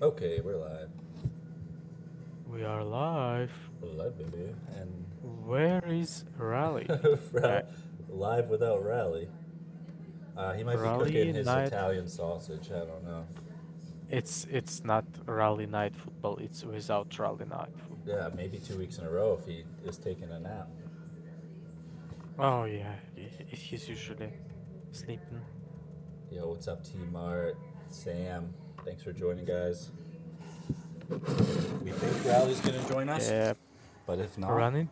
Okay, we're live. We are live. We're live, baby. And Where is Rally? Right. live without Rally. He might be cooking Rally his night. Italian sausage. I don't know. It's not Rally night football. It's without Rally night football. Yeah, maybe 2 weeks in a row if he is taking a nap. Oh yeah, he's usually sleeping. Yo, what's up, T Mart? Sam, thanks for joining, guys. We think Rally's gonna join us, Yeah, but if not, running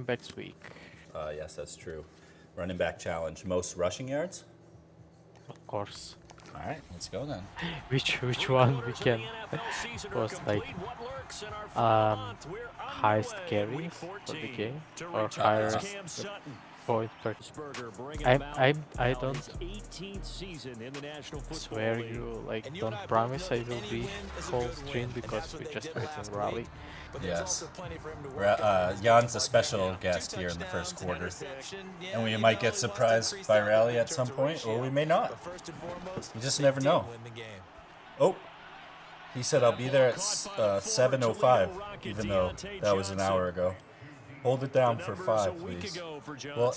backs week. yes, that's true. Running back challenge, most rushing yards. Of course. All right, let's go then. Which one we can post like highest carries for the game or highest point per. I don't swear you like don't promise I will be full stream because we just waiting Rally. Yes. Jan's a special guest here in the first quarter. And we might get surprised by Rally at some point, or we may not. You just never know. Oh, he said I'll be there at 7:05, even though that was an hour ago. Hold it down for 5, please. Well,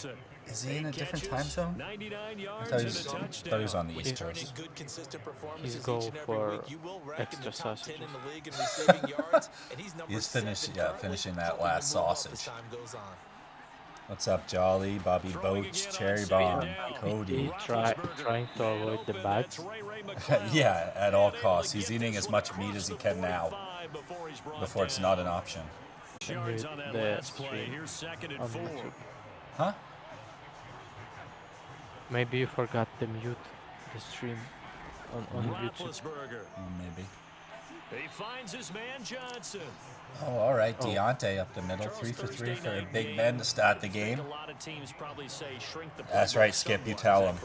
is he in a different time zone? I thought he was on the East Coast. He's go for extra sausages. He's finishing that last sausage. What's up, Jolly, Bobby Boach, Cherry Bomb, Cody? Trying to avoid the bags. Yeah, at all costs. He's eating as much meat as he can now, before it's not an option. Mute the stream on YouTube. Huh? Maybe you forgot to mute the stream on YouTube. Maybe. He finds his man Johnson. Oh, all right. Deontay up the middle, 3 for 3 for a Big Ben to start the game. That's right, Skip. You tell him.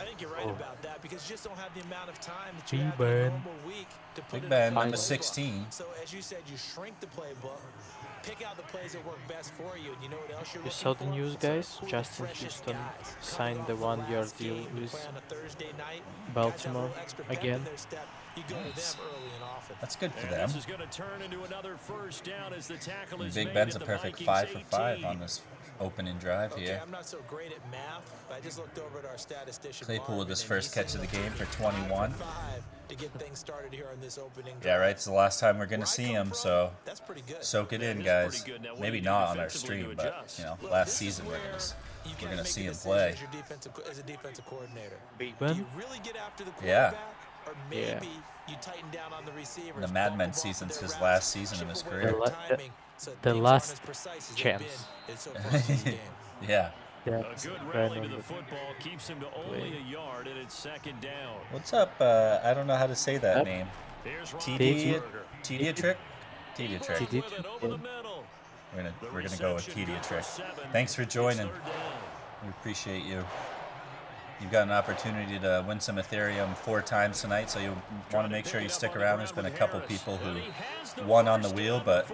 I think you're right about that because you just don't have the amount of time that Big you have in a Ben. normal week to put Big it Ben, in number the 16. So as you said, you shrink the playbook, pick out the plays that work best for you, and you know what else you're You looking saw the for? news, Some guys? quick, Justin freshest Houston guys signed coming the off the one-year last deal game to with play on a Thursday night. Baltimore Guys have a little extra pep in again. their step. You go to them early and often. That's good for And them. this is going to turn into another first down as the tackle is Big made Ben's a at the perfect Vikings 5 for 5 18. on this opening drive Okay, here. I'm not so great at math, but I just looked over at our statistician. Claypool with his Marvin, and first he catch said of the he'll game for take 21. 5 to get things started here on this opening Yeah, drive. right. It's the last time we're gonna see him, so That's pretty good. soak it in, guys. Maybe not on our stream, but last season we're gonna see him play. As a defensive coordinator. Big Do you Ben. really get after the Yeah. quarterback, or Yeah. maybe you tighten down on the receivers? The Madman season's his last season of his career. The last chance. So far this game. Yeah. Yeah, A good rally to the football keeps him to only a yard, and it's second down. What's up? I don't know how to say that Yep. name. Here's TD Roethlisberger. Tediatric? Tediatric. TD. With it over the middle. We're gonna go with Tediatric. Thanks for joining. We appreciate you. You've got an opportunity to win some Ethereum 4 times tonight, so you want to make sure you stick around. There's been a couple people who won on the wheel, but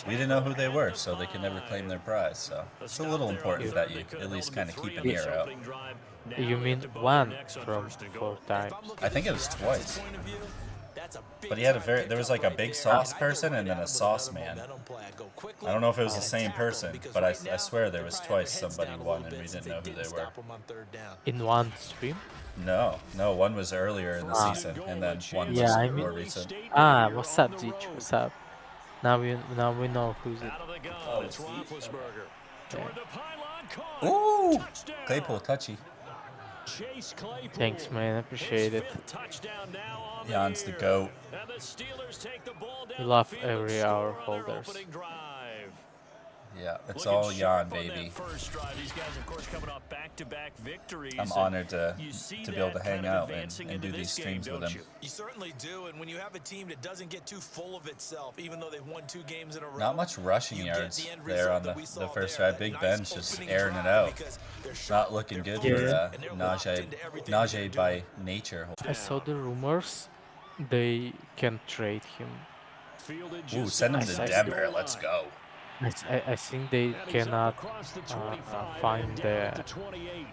we didn't know who they were, so they can never claim their prize. So it's a little important that you at least kind of keep an ear out. You mean one from 4 times? I think it was twice. But he had there was like a big sauce person and then a sauce man. I don't know if it was the same person, but I swear there was twice somebody won and we didn't know who they were. In one stream? No, one was earlier in the season and then one Yeah, I was mean- more recent. What's up, Dich? What's up? Now we know who's it. Out of the gun, it's Roethlisberger. Toward the pylon, caught. Ooh! Touchdown. Claypool touchy. Chase Claypool. Thanks, man. I appreciate it. Fifth touchdown now on Jan's the year. GOAT. And the Steelers take the ball down We love the field every and hour score on their holders. opening drive. Yeah, it's Looking all sharp Jan, on that baby. first drive. These guys, of course, coming off back-to-back victories. I'm and honored to you see be able to that hang kind of out and advancing do into these this game, streams with don't him. you? You certainly do, and when you have a team that doesn't get too full of itself, even though they've won 2 games in a row. Not much rushing you get yards the end there on result that we the saw first there, drive. that Big nice Ben's just opening airing it drive, out. because they're Not sharp, looking they're good quick, for and they're locked Najee. into everything that they're Najee by doing. nature. I saw the rumors they can trade him. Fielded Ooh, just send him outside to the Denver. goal Let's line. go. I think they And he's up cannot across the 25 find and down the to 28.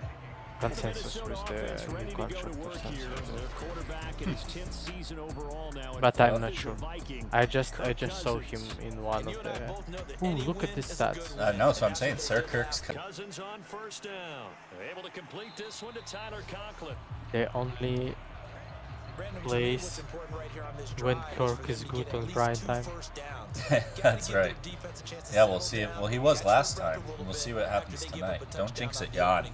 consensus with the new contract or something. Quarterback in his 10th season overall now. But I'm not sure. I just saw him in one of the. Ooh, look at this stats. No, so I'm saying Sir Kirk's. Cousins on first down. They're able to complete this one to Tyler Conklin. They only plays when Kirk is good on prime time. That's right. Yeah, we'll see. Well, he was last time. We'll see what happens tonight. Don't jinx it, Jan.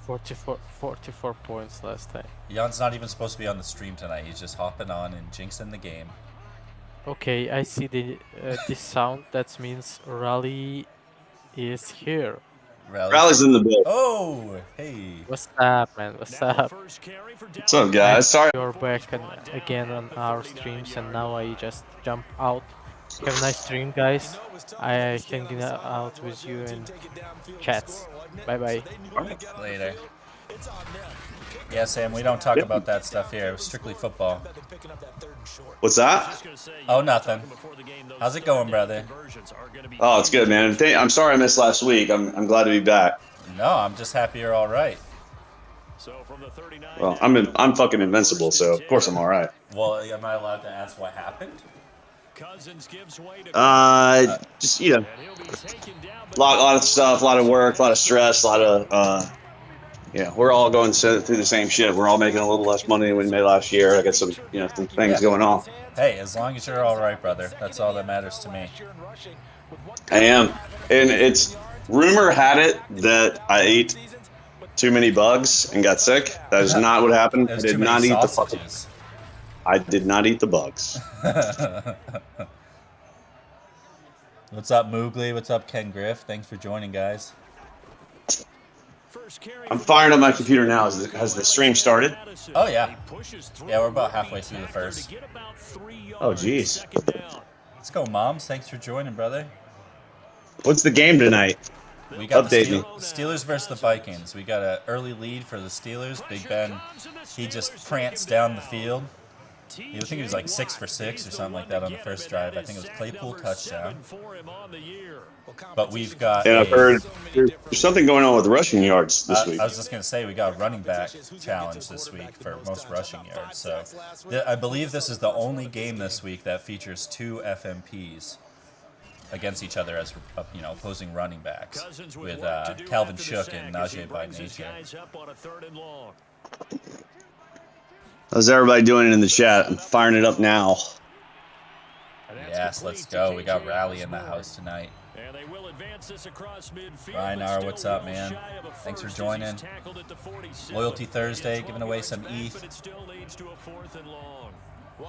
44 points last time. Jan's not even supposed to be on the stream tonight. He's just hopping on and jinxing the game. Okay, I see the this sound. That means Rally is here. Rally's in the building. Oh, hey. What's up, man? What's up? What's up, guys? Sorry. You're back again on our streams, and now I just jump out. Have a nice stream, guys. I hanging out with you and chats. Bye bye. Later. Yeah, Sam, we don't talk about that stuff here. It was strictly football. What's that? Oh, nothing. How's it going, brother? Oh, it's good, man. I'm sorry I missed last week. I'm glad to be back. No, I'm just happy you're all right. Well, I'm fucking invincible, so of course I'm all right. Well, am I allowed to ask what happened? Just a lot of stuff, a lot of work, a lot of stress, a lot of we're all going through the same shit. We're all making a little less money than we made last year. I got some some things going on. Hey, as long as you're all right, brother, that's all that matters to me. I am, and it's rumor had it that I ate too many bugs and got sick. That is not what happened. I did not eat the bugs. I did not eat the bugs. What's up, Moogly? What's up, Ken Griff? Thanks for joining, guys. I'm firing up my computer now. Has the stream started? Oh, yeah. Yeah, we're about halfway through the first. Oh, jeez. Let's go, Moms. Thanks for joining, brother. What's the game tonight? We got Update the me. Steelers versus the Vikings. We got an early lead for the Steelers. Big Ben, he just pranced down the field. I think he was like 6 for 6 or something like that on the first drive. I think it was Claypool touchdown. But we've got. And I've heard there's something going on with rushing yards this week. I was just going to say we got a running back challenge this week for most rushing yards. So I believe this is the only game this week that features 2 FNPs against each other as opposing running backs with Calvin Shook and Najee by nature. How's everybody doing in the chat? I'm firing it up now. Yes, let's go. We got Rally in the house tonight. Rynar, what's up, man? Thanks for joining. Loyalty Thursday, giving away some ETH.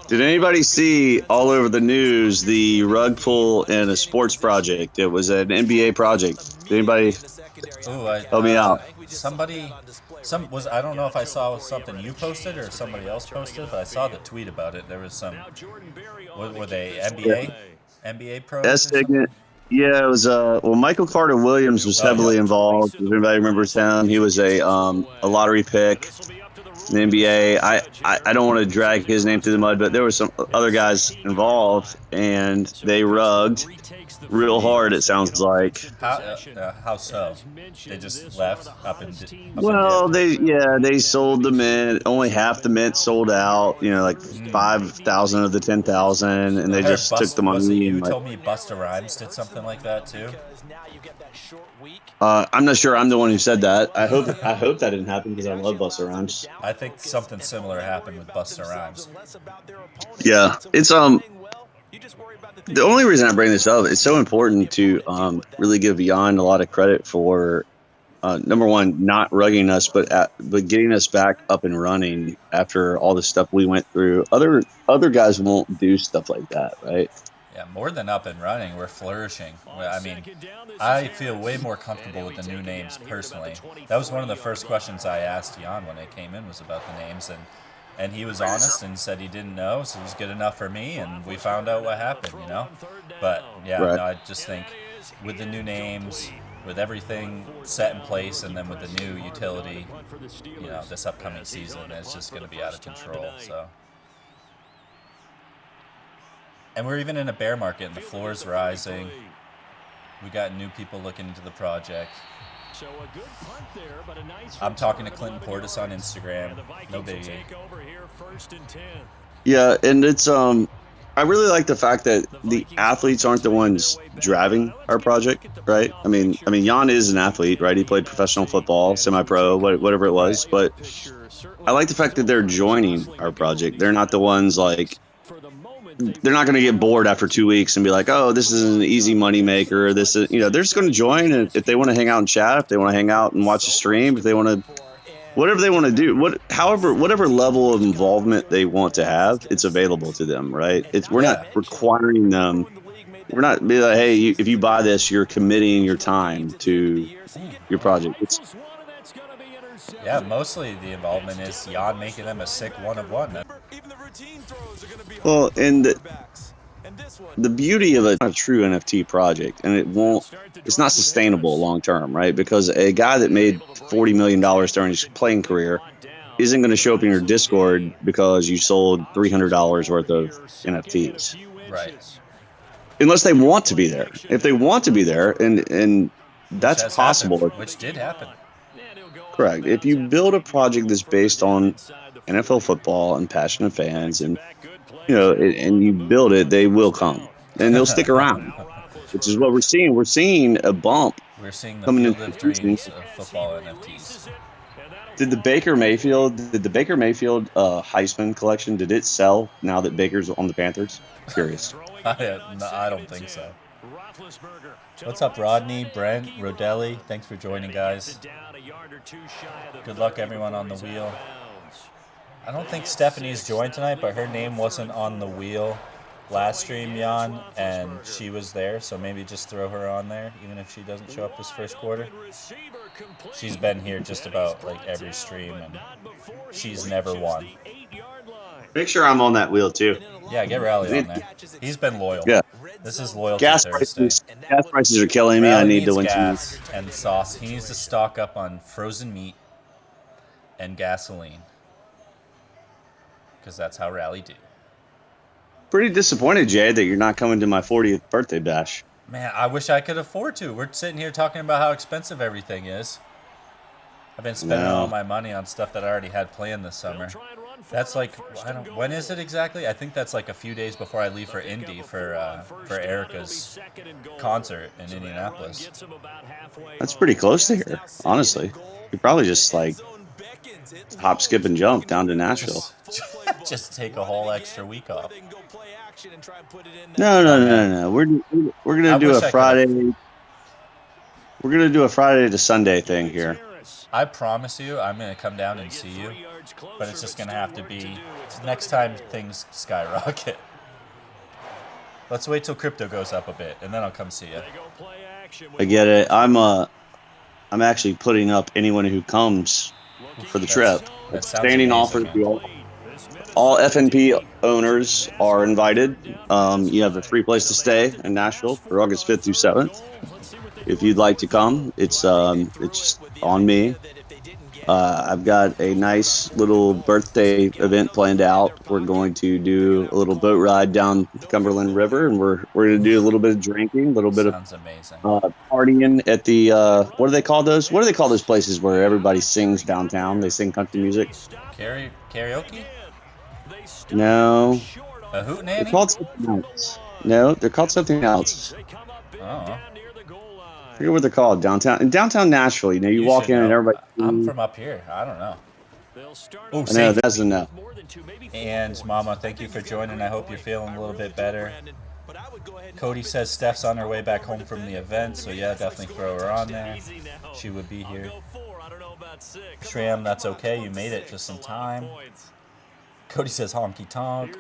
Did anybody see all over the news the rug pull in a sports project? It was an NBA project. Did anybody help me out? I don't know if I saw something you posted or somebody else posted, but I saw the tweet about it. There was some. Were they NBA pros? Yeah, it was. Michael Carter Williams was heavily involved. If anybody remembers him, he was a lottery pick in the NBA. I don't want to drag his name through the mud, but there were some other guys involved, and they rugged real hard. It sounds like. How so? They just left up and. They sold the mint. Only half the mint sold out. Like 5,000 of the 10,000, and they just took the money. You told me Busta Rhymes did something like that too. I'm not sure. I'm the one who said that. I hope that didn't happen because I love Busta Rhymes. I think something similar happened with Busta Rhymes. Yeah, it's the only reason I bring this up, it's so important to really give Jan a lot of credit for number one, not rugging us, but getting us back up and running after all the stuff we went through. Other guys won't do stuff like that, right? Yeah, more than up and running, we're flourishing. I mean, I feel way more comfortable with the new names personally. That was one of the first questions I asked Jan when I came in, was about the names, and he was honest and said he didn't know, so it was good enough for me, and we found out what happened, But yeah, right. No, I just think with the new names, with everything set in place, and then with the new utility, this upcoming season, it's just going to be out of control. So. And we're even in a bear market, and the floor is rising. We got new people looking into the project. So a good punt there, but a nice I'm talking to Clinton Portis on Instagram. the Vikings No will biggie. take over here, 1st and 10. Yeah, and it's I really like the fact that the athletes aren't the ones driving our project, right? I mean, Jan is an athlete, right? He played professional football, semi-pro, whatever it was. But I like the fact that they're joining our project. They're not the ones like they're not going to get bored after 2 weeks and be like, oh, this is an easy money maker. This is, they're just going to join, and if they want to hang out and chat, if they want to hang out and watch a stream, if they want to. Whatever they want to do, whatever level of involvement they want to have, it's available to them, right? We're not requiring them. We're not be like, hey, if you buy this, you're committing your time to your project. Yeah, mostly the involvement is Jan making them a sick 1-of-1. Well, and the beauty of a true NFT project, and it's not sustainable long term, right? Because a guy that made $40 million during his playing career isn't going to show up in your Discord because you sold $300 worth of NFTs, Right. unless they want to be there. If they want to be there, and that's possible, which did happen. correct. If you build a project that's based on NFL football and passionate fans, and and you build it, they will come and they'll stick around, which is what we're seeing. We're seeing a bump. We're seeing the coming field in of dreams of football NFTs. Did the Baker Mayfield Heisman collection, did it sell now that Baker's on the Panthers? Curious. I don't think so. What's up, Rodney, Brent, Rodelli? Thanks for joining, guys. Good luck, everyone on the wheel. I don't think Stephanie's joined tonight, but her name wasn't on the wheel last stream, Jan, and she was there, so maybe just throw her on there, even if she doesn't show up this first quarter. She's been here just about like every stream, and she's never won. Make sure I'm on that wheel too. Yeah, get Rally on there. He's been loyal. Yeah. This is loyalty Gas Thursday. prices are killing me. Rally I need to needs win gas and sauce. He needs to stock up on frozen meat and gasoline, because that's how Rally do. Pretty disappointed, Jay, that you're not coming to my 40th birthday bash. Man, I wish I could afford to. We're sitting here talking about how expensive everything is. I've been spending all my money on stuff that I already had planned this summer. That's like, when is it exactly? I think that's like a few days before I leave for Indy for Erica's concert in Indianapolis. That's pretty close to here, honestly. You probably just like hop, skip, and jump down to Nashville. Just take a whole extra week off. No. We're gonna do a Friday. We're gonna do a Friday to Sunday thing here. I promise you, I'm gonna come down and see you, but it's just gonna have to be next time things skyrocket. Let's wait till crypto goes up a bit, and then I'll come see you. I get it. I'm actually putting up anyone who comes for the trip. That sounds Standing amazing, offer man. to all FNP owners are invited. You have a free place to stay in Nashville for August 5th through 7th. If you'd like to come, it's just on me. I've got a nice little birthday event planned out. We're going to do a little boat ride down the Cumberland River, and we're going to do a little bit of drinking, a little bit Sounds amazing. of partying at the what do they call those? What do they call those places where everybody sings downtown? They sing country music. Karaoke? No, A hoot they're nanny? called something else. No, they're called something else. Oh, I forget what they're called downtown. In downtown Nashville, you walk should in and know. everybody. I'm from up here. I don't know. Oh, I know see. that's enough. And Mama, thank you for joining. I hope you're feeling a little bit better. Cody says Steph's on her way back home from the event, so yeah, definitely throw her on there. She would be here. Shram, that's okay. You made it just in time. Cody says honky tonk.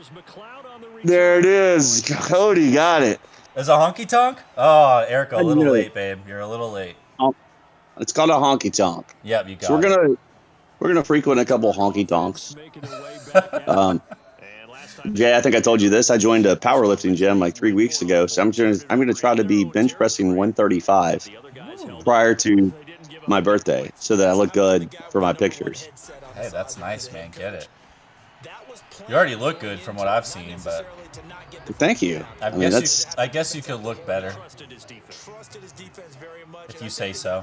There it is. Cody got it. Is it a honky tonk? Oh, Erica, a I little knew late, it. babe. You're a little late. It's called a honky tonk. Yep, you got So it. we're gonna frequent a couple honky tonks. Jay, I think I told you this. I joined a powerlifting gym like 3 weeks ago, so I'm gonna try to be bench pressing 135 prior to my birthday, so that I look good for my pictures. Hey, that's nice, man. Get it. You already look good from what I've seen, but Thank you. I guess you could look better if you say so.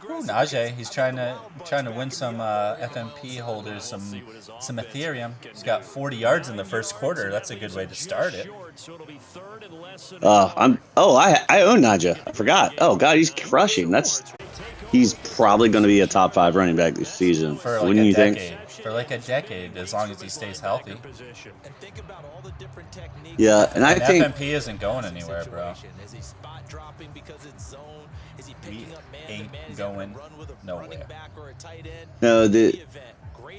Ooh, Najee, he's trying to win some FNP holders, some Ethereum. He's got 40 yards in the first quarter. That's a good way to start it. I own Najee. I forgot. Oh God, he's crushing. He's probably going to be a top 5 running back this season. For like Wouldn't a you decade. think? For like a decade, as long as he stays healthy. Yeah, and I think FNP isn't going anywhere, bro. We ain't going nowhere. no.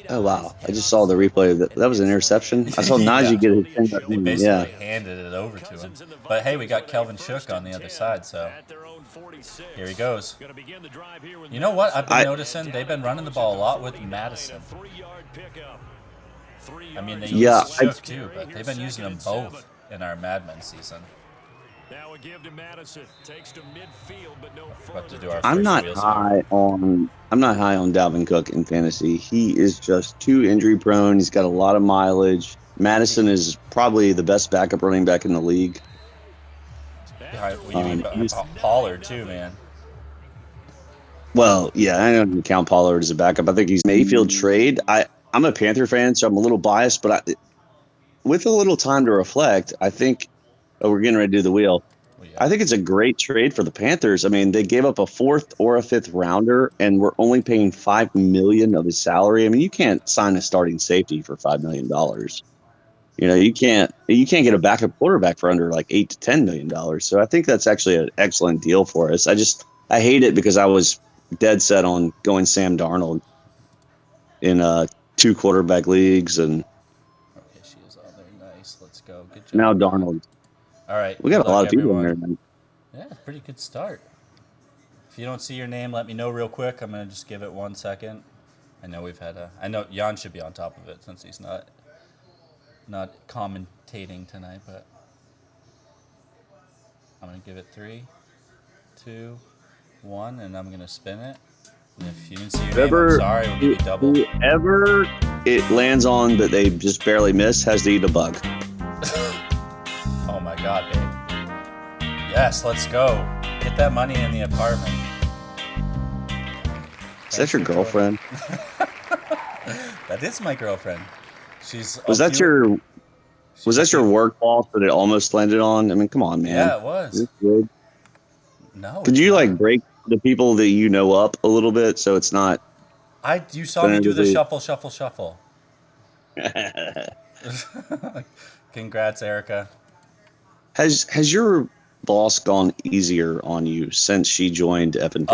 Oh wow! I just saw the replay of that. That was an interception. I saw Najee get his 10 They basically handed it over to him. But hey, we got Kelvin Shook on the other side, so here he goes. You know what? I've been noticing they've been running the ball a lot with Madison. I mean, they use Shook too, but they've been using them both in our Madden season. Now a give to Madison. Takes to midfield, but no About to do our I'm first not wheel high on Dalvin Cook in fantasy. He is just too injury prone. He's got a lot of mileage. Madison is probably the best backup running back in the league. Pollard too, man. Well, yeah, I don't count Pollard as a backup. I think he's Mayfield trade. I'm a Panther fan, so I'm a little biased, but with a little time to reflect, I think we're getting ready to do the wheel. Well, yeah. I think it's a great trade for the Panthers. I mean, they gave up a 4th or a 5th rounder, and we're only paying $5 million of his salary. I mean, you can't sign a starting safety for $5 million. You know, you can't get a backup quarterback for under like $8 to $10 million. So I think that's actually an excellent deal for us. I hate it because I was dead set on going Sam Darnold in 2 quarterback leagues, and Okay, she is on there. Nice. Let's go. Good job. now Darnold. All right. We got good a lot luck, of people everyone. in there, man. Yeah, pretty good start. If you don't see your name, let me know real quick. I'm gonna just give it 1 second. I know I know Jan should be on top of it since he's not commentating tonight, but I'm gonna give it 3, 2, 1, and I'm gonna spin it. And if you didn't see your name, I'm sorry. We'll give you double. Whoever it lands on that they just barely miss has to eat a bug. Oh my God, babe. Yes, let's go. Get that money in the apartment. Is that your girlfriend? That is my girlfriend. Was that your work boss that it almost landed on? I mean, come on, man. Yeah, it was. Good. No. Could you like break the people that you know up a little bit so it's not? You saw me do the shuffle. Congrats, Erica. Has your boss gone easier on you since she joined FNP?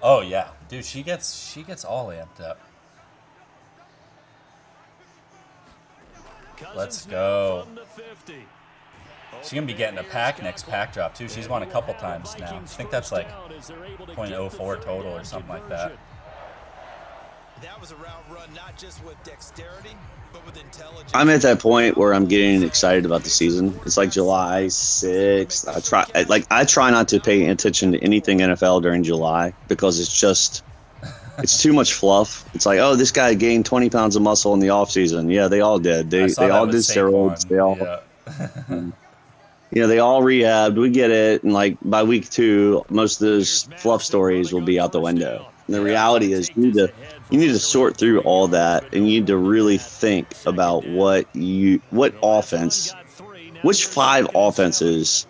Oh yeah, dude. She gets all amped up. Let's go. She's gonna be getting a pack next pack drop too. She's won a couple times now. I think that's like 0.04 total or something like that. That was a route run not just with dexterity, but with intelligence. I'm at that point where I'm getting excited about the season. It's like July 6th. I try not to pay attention to anything NFL during July because it's too much fluff. It's like, oh, this guy gained 20 pounds of muscle in the offseason. Yeah, they all did. They all did steroids. They all they all rehabbed. We get it. And like by week 2, most of those fluff stories will be out the window. And the reality is you need to sort through all that, and you need to really think about which 5 offenses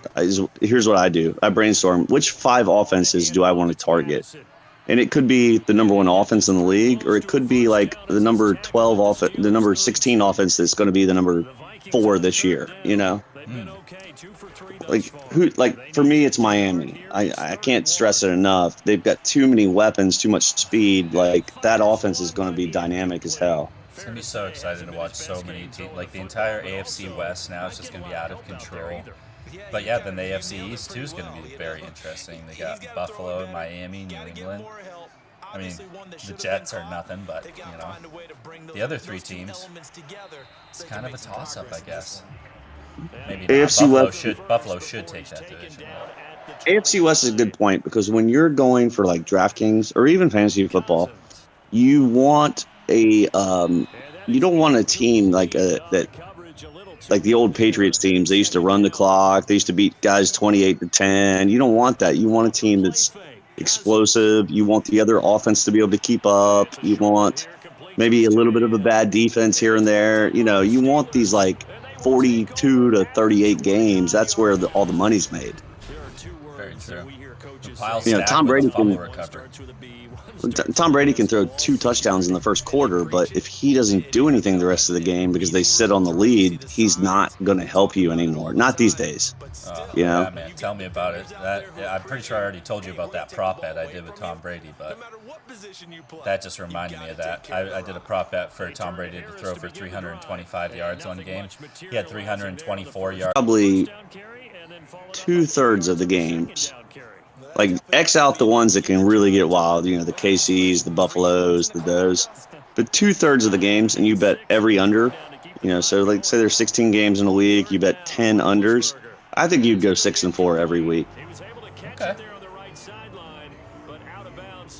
here's what I do. I brainstorm which 5 offenses do I want to target. And it could be the number 1 offense in the league, or it could be like the number 12 offense, the number 16 offense that's going to be the number 4 this year, you know? Like for me, it's Miami. I can't stress it enough. They've got too many weapons, too much speed. Like that offense is going to be dynamic as hell. It's gonna be so exciting to watch so many teams. Like the entire AFC West now is just gonna be out of control. But yeah, then the AFC East too is gonna be very interesting. They got Buffalo, Miami, New England. I mean, the Jets are nothing, but you know, the other 3 teams, it's kind of a toss-up, I guess. Maybe Buffalo should take that division. AFC West is a good point because when you're going for like DraftKings or even fantasy football, you want a you don't want a team like that, like the old Patriots teams. They used to run the clock. They used to beat guys 28-10. You don't want that. You want a team that's explosive. You want the other offense to be able to keep up. You want maybe a little bit of a bad defense here and there. You know, you want these like 42-38 games. That's where all the money's made. Very true. Tom Brady can throw 2 touchdowns in the first quarter, but if he doesn't do anything the rest of the game because they sit on the lead, he's not going to help you anymore. Not these days. You know? Yeah, man, tell me about it. I'm pretty sure I already told you about that prop bet I did with Tom Brady, but that just reminded me of that. I did a prop bet for Tom Brady to throw for 325 yards one game. He had 324 yards. Probably 2/3 of the games. Like, X out the ones that can really get wild, you know, the KCs, the Buffaloes, the those. But 2/3 of the games, and you bet every under, you know, so like say there's 16 games in a week, you bet 10 unders. I think you'd go 6-4 every week. Okay.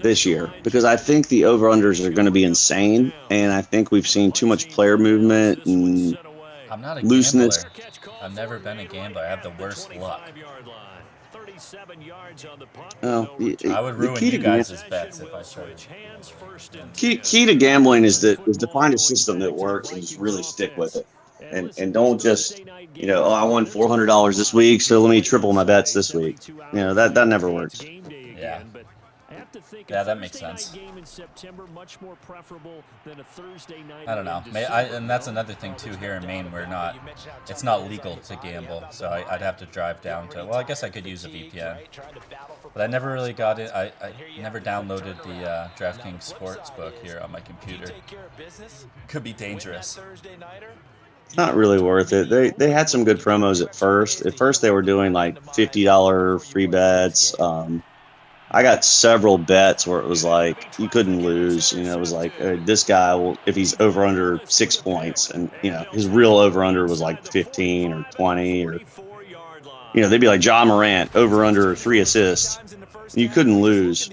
This year, because I think the over-unders are going to be insane, and I think we've seen too much player movement and I'm not a looseness. Gambler. I've never been a gambler. I have the worst luck. Oh, I would ruin you guys' bets if I started. Key to gambling is to find a system that works and just really stick with it, and don't just, you know, oh, I won $400 this week, so let me triple my bets this week. You know, that never works. Yeah. Yeah, that makes sense. I don't know. And that's another thing too. Here in Maine, it's not legal to gamble, so I'd have to drive down to. Well, I guess I could use a VPN, but I never really got it. I never downloaded the DraftKings Sportsbook here on my computer. Could be dangerous. It's not really worth it. They had some good promos at first. At first, they were doing like $50 free bets. I got several bets where it was like you couldn't lose. You know, it was like this guy will, if he's over under 6 points, and you know his real over under was like 15 or 20, or you know they'd be like John Morant over under 3 assists. You couldn't lose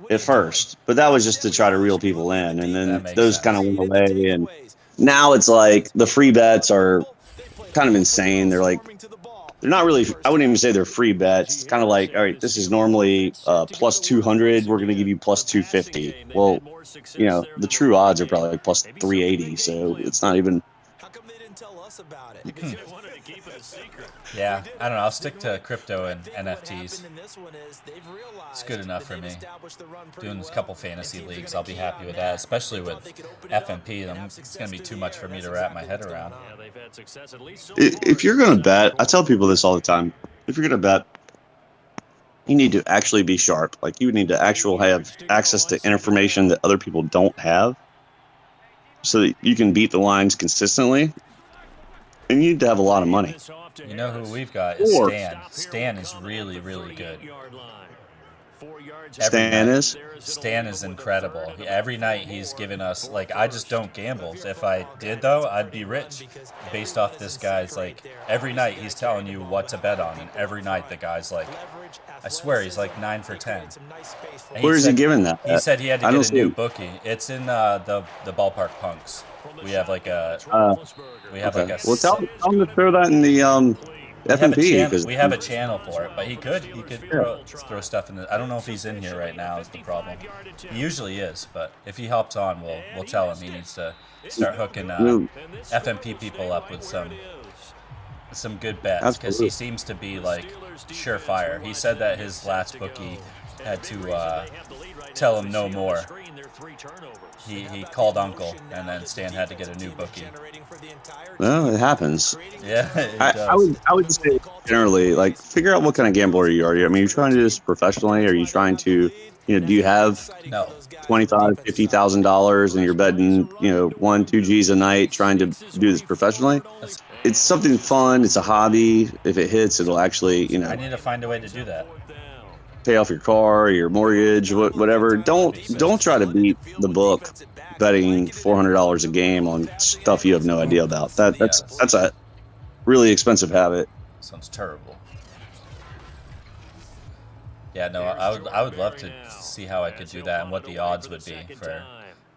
at first, but that was just to try to reel people in, and then those kind of went away. And now it's like the free bets are kind of insane. They're not really, I wouldn't even say they're free bets. It's kind of like, all right, this is normally plus 200. We're going to give you plus 250. Well, you know, the true odds are probably like plus 380. So it's not even. Yeah, I don't know. I'll stick to crypto and NFTs. It's good enough for me. Doing a couple fantasy leagues, I'll be happy with that, especially with FNP. It's going to be too much for me to wrap my head around. If you're going to bet, I tell people this all the time. If you're going to bet, you need to actually be sharp. Like, you need to actually have access to information that other people don't have so that you can beat the lines consistently. And you need to have a lot of money. You know who we've got is Stan. Stan is really, really good. Stan is incredible. Every night he's giving us, like, I just don't gamble. If I did, though, I'd be rich based off this guy's, like, every night he's telling you what to bet on. And every night the guy's like, I swear he's like 9 for 10. Where is he giving that? He said he had to get a new bookie. It's in the Ballpark Punks. We have like a. Well, tell him to throw that in the FNP. We have a channel for it, but he could throw stuff in. I don't know if he's in here right now. Is the problem? He usually is, but if he hops on, we'll tell him he needs to start hooking FNP people up with some good bets, because he seems to be like surefire. He said that his last bookie had to tell him no more. He called Uncle, and then Stan had to get a new bookie. Well, it happens. Yeah, I would say generally, like, figure out what kind of gambler you are. I mean, you're trying to do this professionally, or are you trying to, you know, do you have $25,000, $50,000 and you're betting, you know, 1-2 G's a night trying to do this professionally? It's something fun. It's a hobby. If it hits, it'll actually, you know. I need to find a way to do that. Pay off your car, your mortgage, whatever. Don't try to beat the book betting $400 a game on stuff you have no idea about. That's a really expensive habit. Sounds terrible. Yeah, no, I would love to see how I could do that and what the odds would be for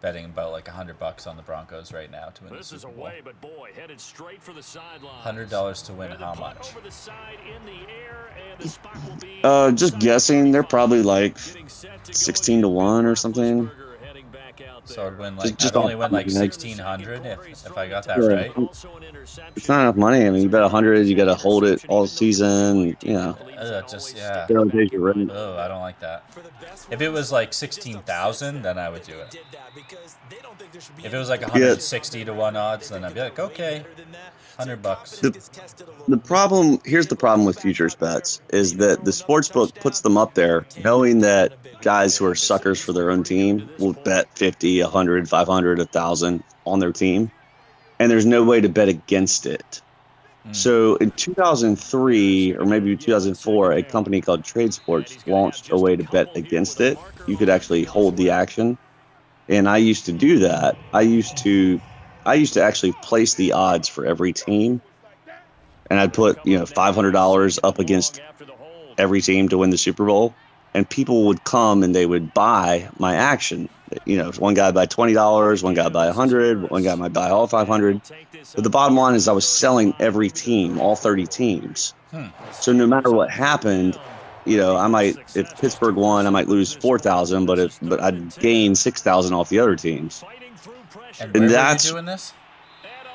betting about like $100 on the Broncos right now to win the This is Super Bowl. away, but boy, headed straight for the sideline. $100 to win how much? Over the side in the air, and the spot will be Just guessing, they're probably like 16 to 1 or something. So I'd win like Just I'd only off win like the top of my head. 1,600 if I got that Yeah. right. It's not enough money. I mean, you bet 100, you got to hold it all season. You know, Just yeah. they don't take your rent. Oh, I don't like that. If it was like 16,000, then I would do it. If it was like 160 to 1 odds, then I'd be like, okay, $100. The problem here's the problem with futures bets is that the sports book puts them up there knowing that guys who are suckers for their own team will bet 50, 100, 500, 1,000 on their team, and there's no way to bet against it. So in 2003 or maybe 2004, a company called Trade Sports launched a way to bet against it. You could actually hold the action, and I used to do that. I used to actually place the odds for every team, and I'd put $500 up against every team to win the Super Bowl, and people would come and they would buy my action. One guy buy $20, one guy buy $100, one guy might buy all 500. But the bottom line is I was selling every team, all 30 teams. So no matter what happened, I might, if Pittsburgh won, I might lose 4,000, but I'd gain 6,000 off the other teams. And where were you doing this?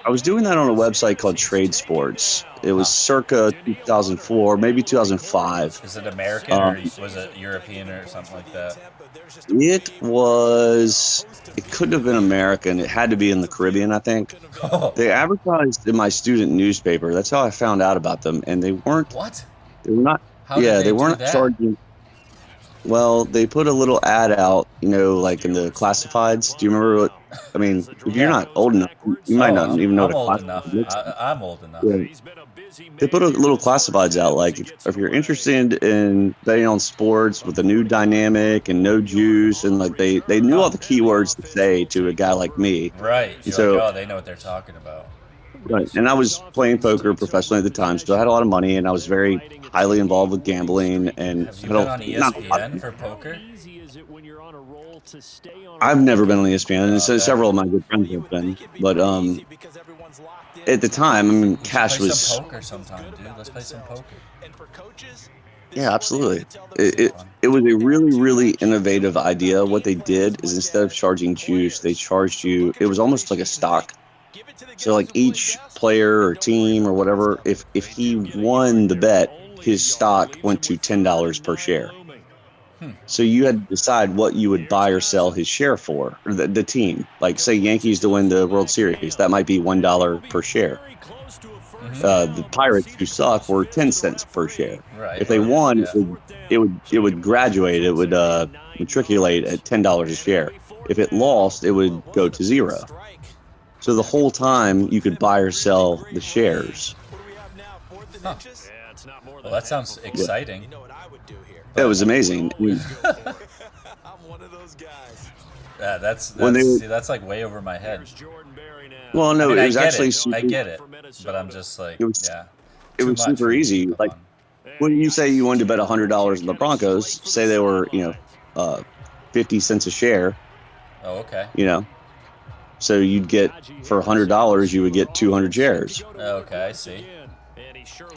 I was doing that on a website called Trade Sports. It was circa 2004, maybe 2005. Is it American or was it European or something like that? It couldn't have been American. It had to be in the Caribbean, I think. They advertised in my student newspaper. That's how I found out about them. And they weren't. What? They were not. How did they weren't charging. Well, they put a little ad out, like in the classifieds. Do you remember what? I mean, if you're not old enough, you might not even know what a classified is. I'm old enough. Yeah. They put a little classifieds out, like if you're interested in betting on sports with a new dynamic and no juice, and like they knew all the keywords to say to a guy like me. Right. So they know what they're talking about. Right. And I was playing poker professionally at the time, so I had a lot of money, and I was very highly involved with gambling. And have you been on ESPN for poker? I've never been on ESPN, and so several of my good friends have been. But at the time, I mean, cash was. Some poker sometime, dude. Let's play some poker. Yeah, absolutely. It was a really, really innovative idea. What they did is instead of charging juice, they charged you. It was almost like a stock. So like each player or team or whatever, if he won the bet, his stock went to $10 per share. So you had to decide what you would buy or sell his share for, or the team. Like say Yankees to win the World Series, that might be $1 per share. The Pirates, who suck, were 10 cents per share. Right. If they won, it would graduate. It would matriculate at $10 a share. If it lost, it would go to zero. So the whole time you could buy or sell the shares. Huh. Well, that sounds exciting. It was amazing. I'm one of those guys. Yeah, that's like way over my head. Well, no, I mean, it was actually super. I get it, but I'm just like, it was super easy. Like when you say you wanted to bet $100 on the Broncos, say they were 50 cents a share. Oh, okay. So you'd get, for $100, you would get 200 shares. Okay, I see.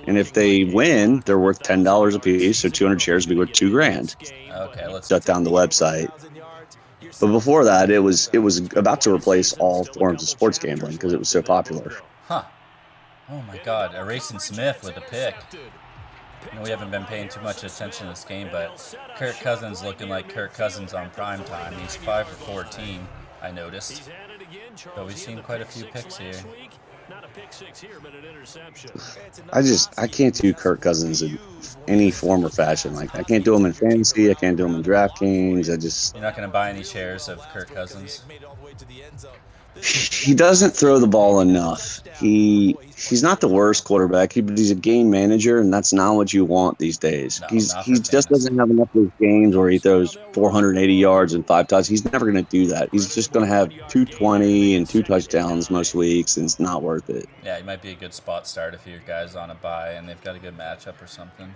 And if they win, they're worth $10 a piece, so 200 shares would be worth $2,000. Okay, let's shut down the website. But before that, it was about to replace all forms of sports gambling because it was so popular. Huh. Oh my God, Erasing Smith with a pick. We haven't been paying too much attention to this game, but Kirk Cousins looking like Kirk Cousins on prime time. He's 5 for 14, I noticed. But we've seen quite a few picks here. I can't do Kirk Cousins in any form or fashion. Like I can't do him in fantasy. I can't do him in DraftKings. You're not going to buy any shares of Kirk Cousins? He doesn't throw the ball enough. He's not the worst quarterback, but he's a game manager, and that's not what you want these days. No, he just doesn't have enough of those games where he throws 480 yards and 5 touchdowns. He's never going to do that. He's just going to have 220 and 2 touchdowns most weeks, and it's not worth it. Yeah, he might be a good spot start if your guy's on a bye and they've got a good matchup or something.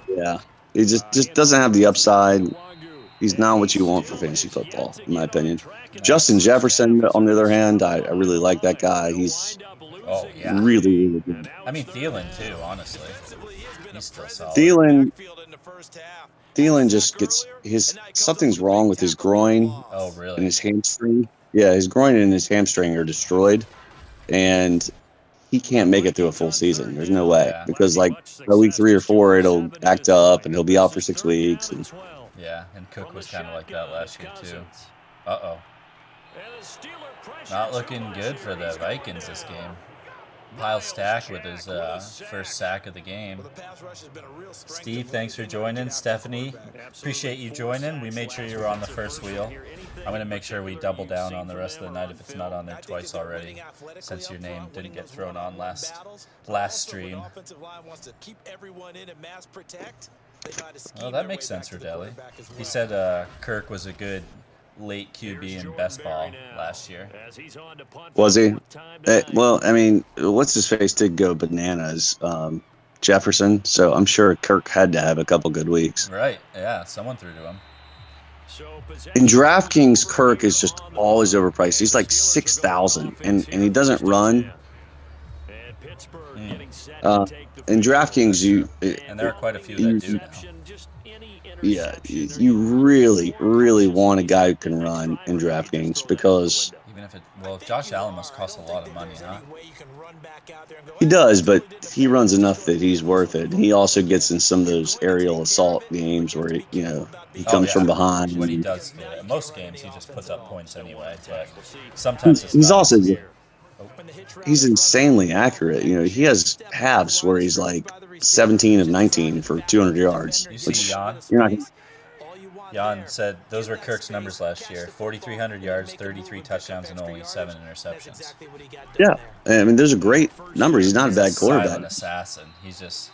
Yeah, he just doesn't have the upside. He's not what you want for fantasy football, in my opinion. Justin Jefferson, on the other hand, I really like that guy. He's really, really good. I mean, Thielen, too, honestly. He's still solid. Thielen just gets something's wrong with his groin. Oh, really? And his hamstring. Yeah, his groin and his hamstring are destroyed, and he can't make it through a full season. There's no way, because like by week 3 or 4, it'll act up and he'll be out for 6 weeks. Yeah, and Cook was kind of like that last year too. Uh-oh. Not looking good for the Vikings this game. Pile Stack with his first sack of the game. Steve, thanks for joining. Stephanie, appreciate you joining. We made sure you were on the first wheel. I'm going to make sure we double down on the rest of the night if it's not on there twice already, since your name didn't get thrown on last stream. Well, that makes sense for Deli. He said Kirk was a good late QB in best ball last year. Was he? Well, I mean, what's his face did go bananas, Jefferson. So I'm sure Kirk had to have a couple good weeks. Right? Yeah, someone threw to him. In DraftKings, Kirk is just always overpriced. He's like 6,000, and he doesn't run. In DraftKings, and there are quite a few that do now. Yeah, you really, really want a guy who can run in DraftKings, because even if Josh Allen must cost a lot of money, huh? He does, but he runs enough that he's worth it. He also gets in some of those aerial assault games where he comes from behind. What he does, most games he just puts up points anyway, but sometimes he's also he's insanely accurate. He has halves where he's like 17 of 19 for 200 yards. You see Jan? You're not. Jan said those were Kirk's numbers last year: 4,300 yards, 33 touchdowns, and only 7 interceptions. Yeah, I mean, those are great numbers. He's not a bad quarterback. Silent assassin. He's just.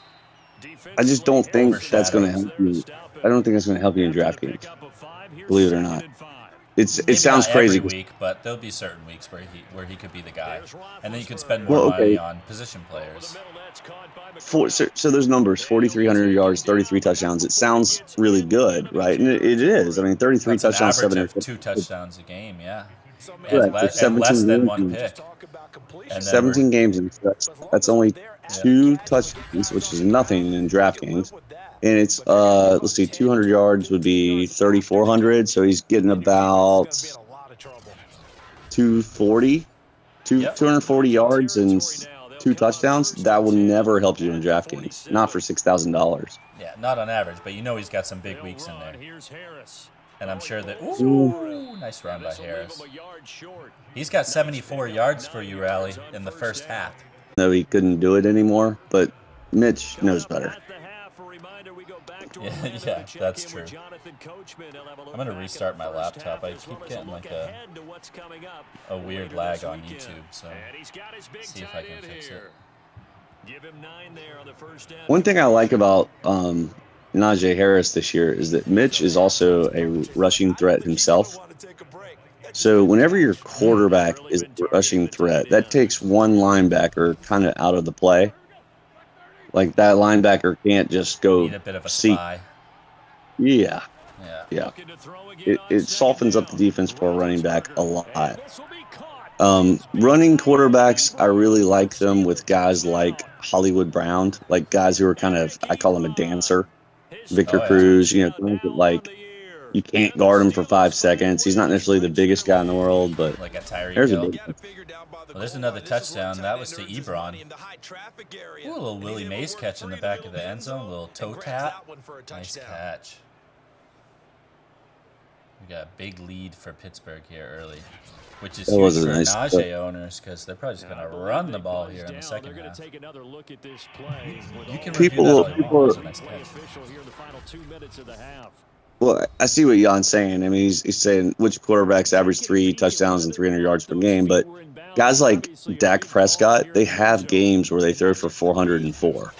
I just don't think that's going to help you. I don't think that's going to help you in DraftKings. Believe it or not. It sounds crazy. Every week, but there'll be certain weeks where he could be the guy, and then you could spend more money on position players. So those numbers: 4,300 yards, 33 touchdowns. It sounds really good, right? And it is. I mean, 33 touchdowns, 7 2 touchdowns a game, yeah. And less than 1 pick. And 17 games, and that's only 2 touchdowns, which is nothing in DraftKings. And it's let's see, 200 yards would be 3,400, so he's getting about 240 yards and 2 touchdowns. That will never help you in DraftKings, not for $6,000. Yeah, not on average, but he's got some big weeks in there. And I'm sure that nice run by Harris. He's got 74 yards for you, Rally, in the first half. No, he couldn't do it anymore, but Mitch knows better. Yeah, that's true. I'm going to restart my laptop. I keep getting like a weird lag on YouTube, so see if I can fix it. One thing I like about Najee Harris this year is that Mitch is also a rushing threat himself. So whenever your quarterback is a rushing threat, that takes one linebacker kind of out of the play. Like, that linebacker can't just go need a bit of a spy. Yeah. It softens up the defense for a running back a lot. Running quarterbacks, I really like them with guys like Hollywood Brown, like guys who are kind of, I call him a dancer. Victor Cruz, like, you can't guard him for 5 seconds. He's not necessarily the biggest guy in the world, but like a Tyreek Hill. Well, there's another touchdown. That was to Ebron. Ooh, a little Willie Mays catch in the back of the end zone. A little toe tap. Nice catch. We got a big lead for Pittsburgh here early, which is huge for Najee owners because they're probably just going to run the ball here in the second half. You can review that all you want. Well, I see what Jan's saying. I mean, he's saying which quarterbacks average 3 touchdowns and 300 yards per game, but guys like Dak Prescott, they have games where they throw for 404,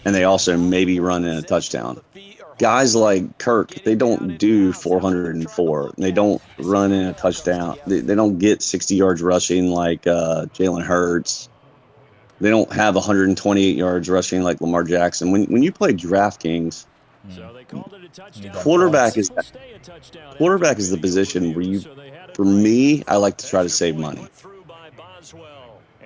and they also maybe run in a touchdown. Guys like Kirk, they don't do 404. They don't run in a touchdown. They don't get 60 yards rushing like Jalen Hurts. They don't have 128 yards rushing like Lamar Jackson. When you play DraftKings, So they called it a touchdown. Quarterback is the position where you, for me, I like to try to save money.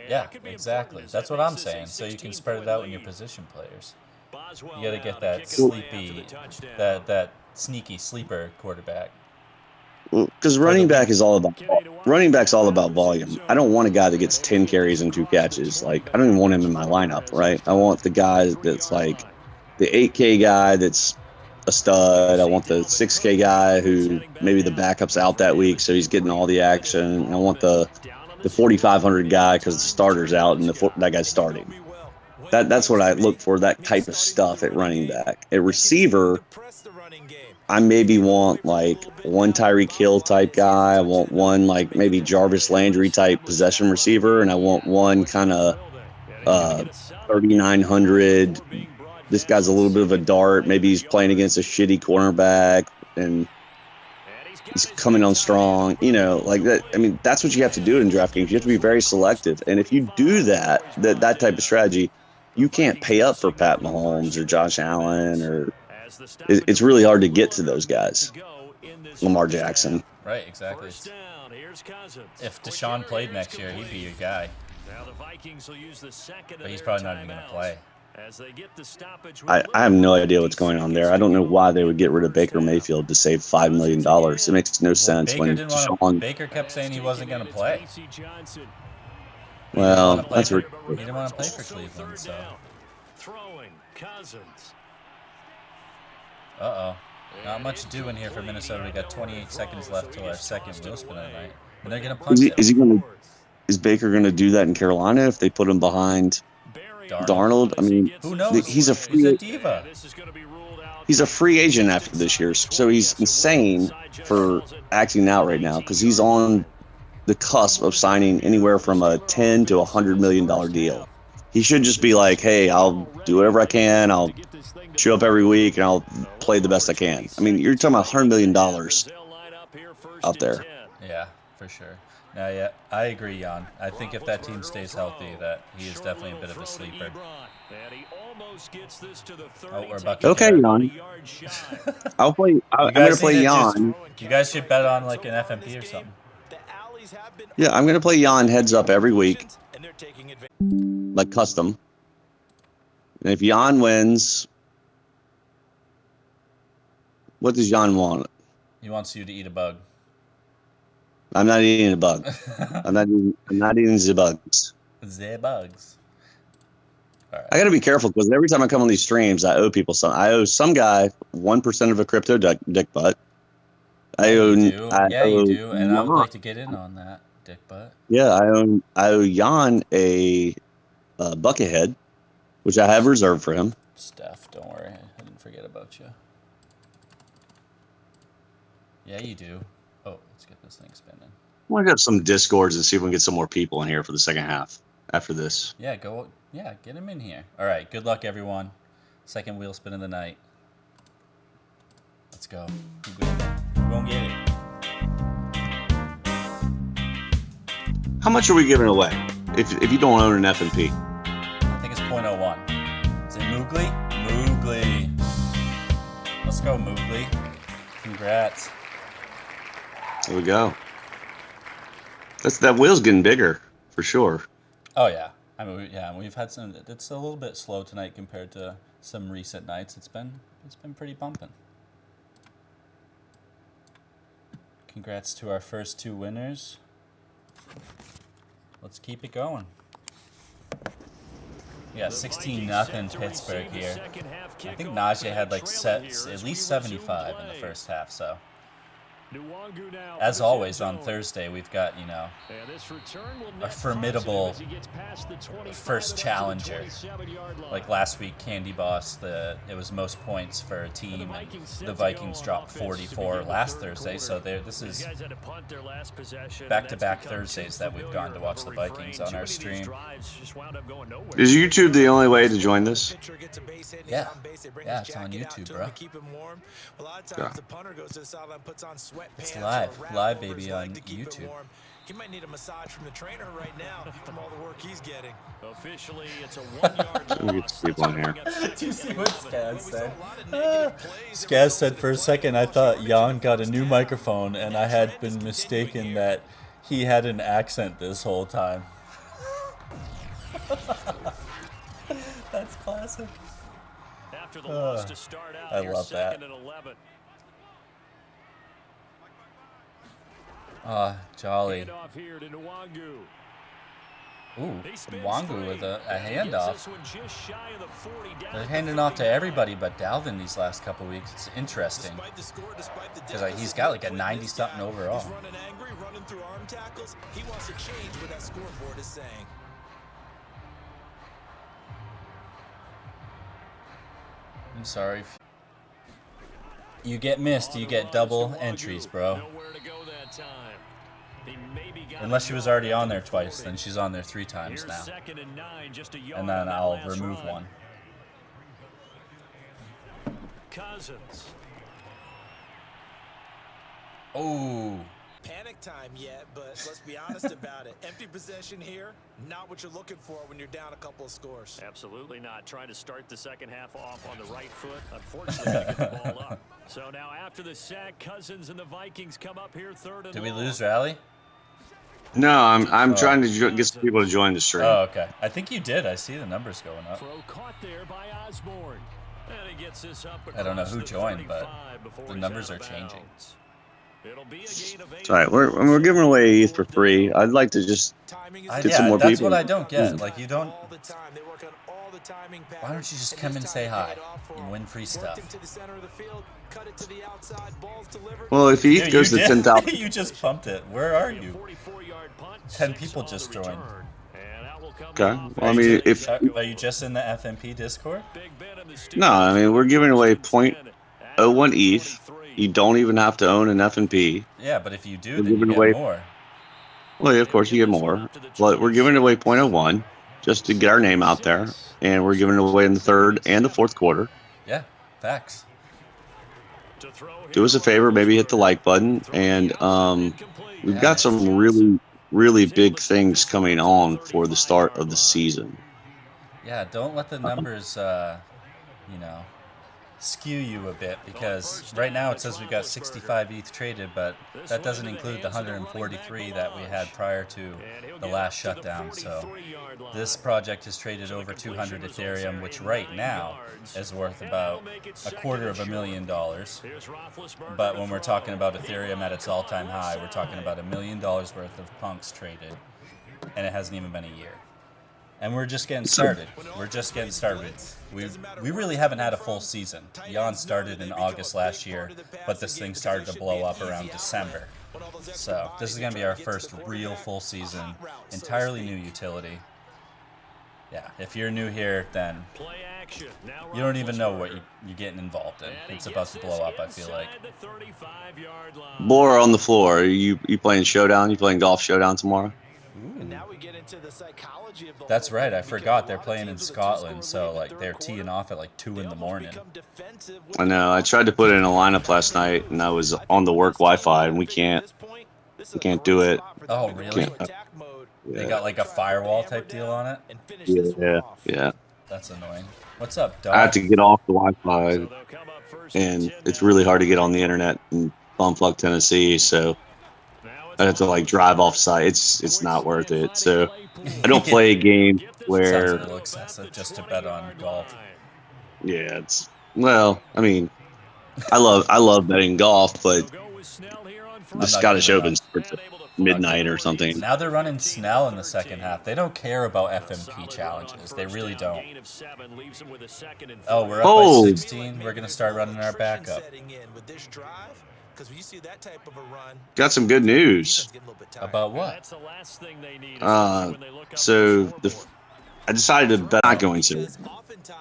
Yeah, exactly. That's what I'm saying. So you can spread it out in your position players. You got to get that sleepy, that sneaky sleeper quarterback. Because running back's all about volume. I don't want a guy that gets 10 carries and 2 catches. Like, I don't even want him in my lineup, right? I want the guy that's like the 8K guy that's a stud. I want the 6K guy who maybe the backup's out that week, so he's getting all the action. I want the 4,500 guy because the starter's out and that guy's starting. That's what I look for, that type of stuff at running back. At receiver, I maybe want like one Tyreek Hill type guy. I want one like maybe Jarvis Landry type possession receiver, and I want one kind of 3,900. This guy's a little bit of a dart. Maybe he's playing against a shitty cornerback and he's coming on strong. You know, like that. I mean, that's what you have to do in DraftKings. You have to be very selective, and if you do that type of strategy, you can't pay up for Pat Mahomes or Josh Allen or. It's really hard to get to those guys. Lamar Jackson. Right, exactly. If Deshaun played next year, he'd be your guy. But he's probably not even going to play. I have no idea what's going on there. I don't know why they would get rid of Baker Mayfield to save $5 million. It makes no sense. Baker kept saying he wasn't going to play. Well, that's he didn't want to play for Cleveland, so. Uh-oh. Not much doing here for Minnesota. We got 28 seconds left till our second wheel spin of the night. And they're going to punch it. Is Baker going to do that in Carolina if they put him behind Darnold? I mean, who knows? He's a diva. He's a free agent after this year, so he's insane for acting out right now because he's on the cusp of signing anywhere from a $10 to $100 million deal. He should just be like, hey, I'll do whatever I can. I'll show up every week and I'll play the best I can. I mean, you're talking about $100 million out there. Yeah, for sure. Now, yeah, I agree, Jan. I think if that team stays healthy, that he is definitely a bit of a sleeper. Oh, we're about to okay, Jan. I'm going to play Jan. You guys should bet on like an FNP or something. Yeah, I'm going to play Jan heads up every week. Like custom. And if Jan wins, what does Jan want? He wants you to eat a bug. I'm not eating a bug. I'm not eating the bugs. The bugs. All right. I got to be careful because every time I come on these streams, I owe people something. I owe some guy 1% of a crypto dick butt. You do, and I would like to get in on that, dick butt. Yeah, I owe Jan a bucket head, which I have reserved for him. Steph, don't worry, I didn't forget about you. Yeah, you do. Oh, let's get this thing spinning. I want to go to some Discords and see if we can get some more people in here for the second half after this. Yeah, get him in here. All right, good luck, everyone. Second wheel spin of the night. Let's go. We're going to get it. How much are we giving away if you don't own an FNP? I think it's 0.01. Is it Moogly? Moogly. Let's go, Moogly. Congrats. There we go. That wheel's getting bigger for sure. Oh yeah, I mean we've had some. It's a little bit slow tonight compared to some recent nights. It's been pretty bumping. Congrats to our first two winners. Let's keep it going. Yeah, 16-0 Pittsburgh here. I think Najee had like at least 75 in the first half, so. As always on Thursday, we've got, a formidable first challenger. Like last week, Candy Boss, it was most points for a team, and the Vikings dropped 44 last Thursday, so this is back-to-back Thursdays that we've gone to watch the Vikings on our stream. Is YouTube the only way to join this? Yeah, it's on YouTube, bro. Yeah. It's live baby on YouTube. He might need a massage from the trainer right now from all the work he's getting. Officially, it's a 1-yard Let me get loss. people in here. Do you see what Skaz said? Skaz said for a second I thought Jan got a new microphone and I had been mistaken that he had an accent this whole time. That's classic. After the loss to start out, I you're love that. 2nd and 11. Jolly. Hand off here to Nwangu. Ooh, He spins Wangu free. with a And he gets handoff. this one just shy of the 40, down They're at the handing off to 30. everybody but Dalvin these last couple weeks. It's interesting. Despite the score, despite the Because he's got like a 90-something overall. He's running angry, running through arm tackles. He wants to change what that scoreboard is saying. I'm sorry. You get missed, you get double entries, bro. Nowhere to go that time. He maybe got Unless she a was yard already on there for the twice, 40. then she's on there 3 times Here's now. 2nd and 9, just a yard And then on that I'll last remove run. one. Cousins. Oh, Panic time yet, but let's be honest about it. Empty possession here, not what you're looking for when you're down a couple of scores. Absolutely not. Trying to start the second half off on the right foot. Unfortunately, they get the ball up. So now after the sack, Cousins and the Vikings come up here 3rd and did we long. lose Rally? No, I'm trying to get some people to join the stream. Oh, okay. I think you did. I see the numbers going up. Throw caught there by Osborne. And he gets this up I don't know across who the joined, but 35 before the he's numbers out are of changing. bounds. It'll be a gain of 8. It's all right. We're giving away ETH for free. I'd like to just get some more that's people. what I don't get. Like, you don't... All the time. They work on all the timing Why don't you just patterns, come and this say time hi they paid off for and him. win free Worked stuff? him to the center of the field, cut it to the outside, balls delivered. Well, if ETH Dude, goes to you did. 10,000, You just pumped it. Where are A you? 44-yard punt, 10 6 people on just the joined. return. And out will come okay. the Well, I offense. mean, if Are you just in the FNP Discord? Big Ben in the no, I mean we're giving away Steelers at 0.01 ETH. 23. You don't even have to own an FNP. Yeah, but if you do, We're then you giving get away- more. Well, yeah, of course you get more, but we're giving away 0.01 just to get our name out there, and we're giving it away in the 3rd and the 4th quarter. Yeah, facts. To throw Do us a favor, maybe hit the like button, and we've got some really big things coming on for the start of the season. Yeah, don't let the numbers, skew you a bit, because right now it says we've got 65 ETH traded, but that doesn't include the 143 that we had prior to the last shutdown. So this project has traded over 200 Ethereum, which right now is worth about $250,000. But when we're talking about Ethereum at its all-time high, we're talking about $1 million worth of punks traded, and it hasn't even been a year. And we're just getting started. We're just getting started. We really haven't had a full season. Jan started in August last year, but this thing started to blow up around December. So this is going to be our first real full season, entirely new utility. Yeah, if you're new here, then you don't even know what you're getting involved in. It's about to blow up, I feel like. Bora on the floor. Are you playing Showdown? You playing Golf Showdown tomorrow? Now we get into the psychology of the That's whole right, thing, I because forgot a they're lot of playing in teams with a two-score Scotland, so lead in the like third they're quarter, teeing off at like 2 they in the almost morning. become defensive with I know. the I tried to put it in a lineup last night, and I was on the work Wi-Fi, and we can't do it. Oh, really? They got like a firewall type deal on it? Yeah. That's annoying. What's up, Dog? I had to get off the Wi-Fi, and it's really hard to get on the internet in Bumfuck, Tennessee, so I have to like drive off site. It's not worth it. So I don't play a game Sounds where a little excessive just to bet on golf. yeah, I mean, I love betting golf, but the Scottish Open starts at midnight or something. Now they're running Snell in the second half. They don't care about FNP challenges. They really don't. Oh, we're up Oh. by 16. We're going to start running our backup. Got some good news. About what? So I decided to bet. Not going to.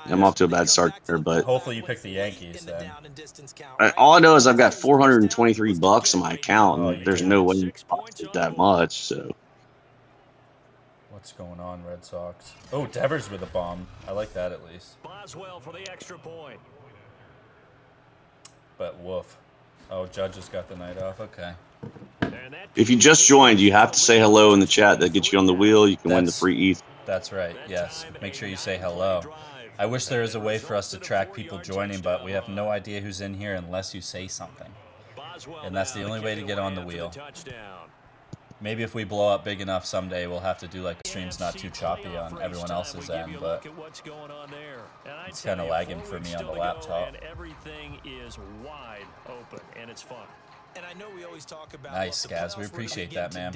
I'm off to a bad start there, but Hopefully you pick the Yankees then. all I know is I've got $423 in my account, Oh, and you there's do. no way you can that much. So What's going on, Red Sox? Oh, Devers with a bomb. I like that at least. Boswell for the extra point. But woof. Oh, Judge has got the night off. Okay. If you just joined, you have to say hello in the chat. That gets you on the wheel. You can win the free ETH. That's right, yes. Make sure you say hello. I wish there was a way for us to track people joining, but we have no idea who's in here unless you say something. And that's the only way to get on the wheel. Maybe if we blow up big enough someday, we'll have to do like streams not too choppy on everyone else's end, but it's kind of lagging for me on the laptop. Everything is wide open, and it's fun. And I know we always talk about nice, Gaz. We appreciate that, man.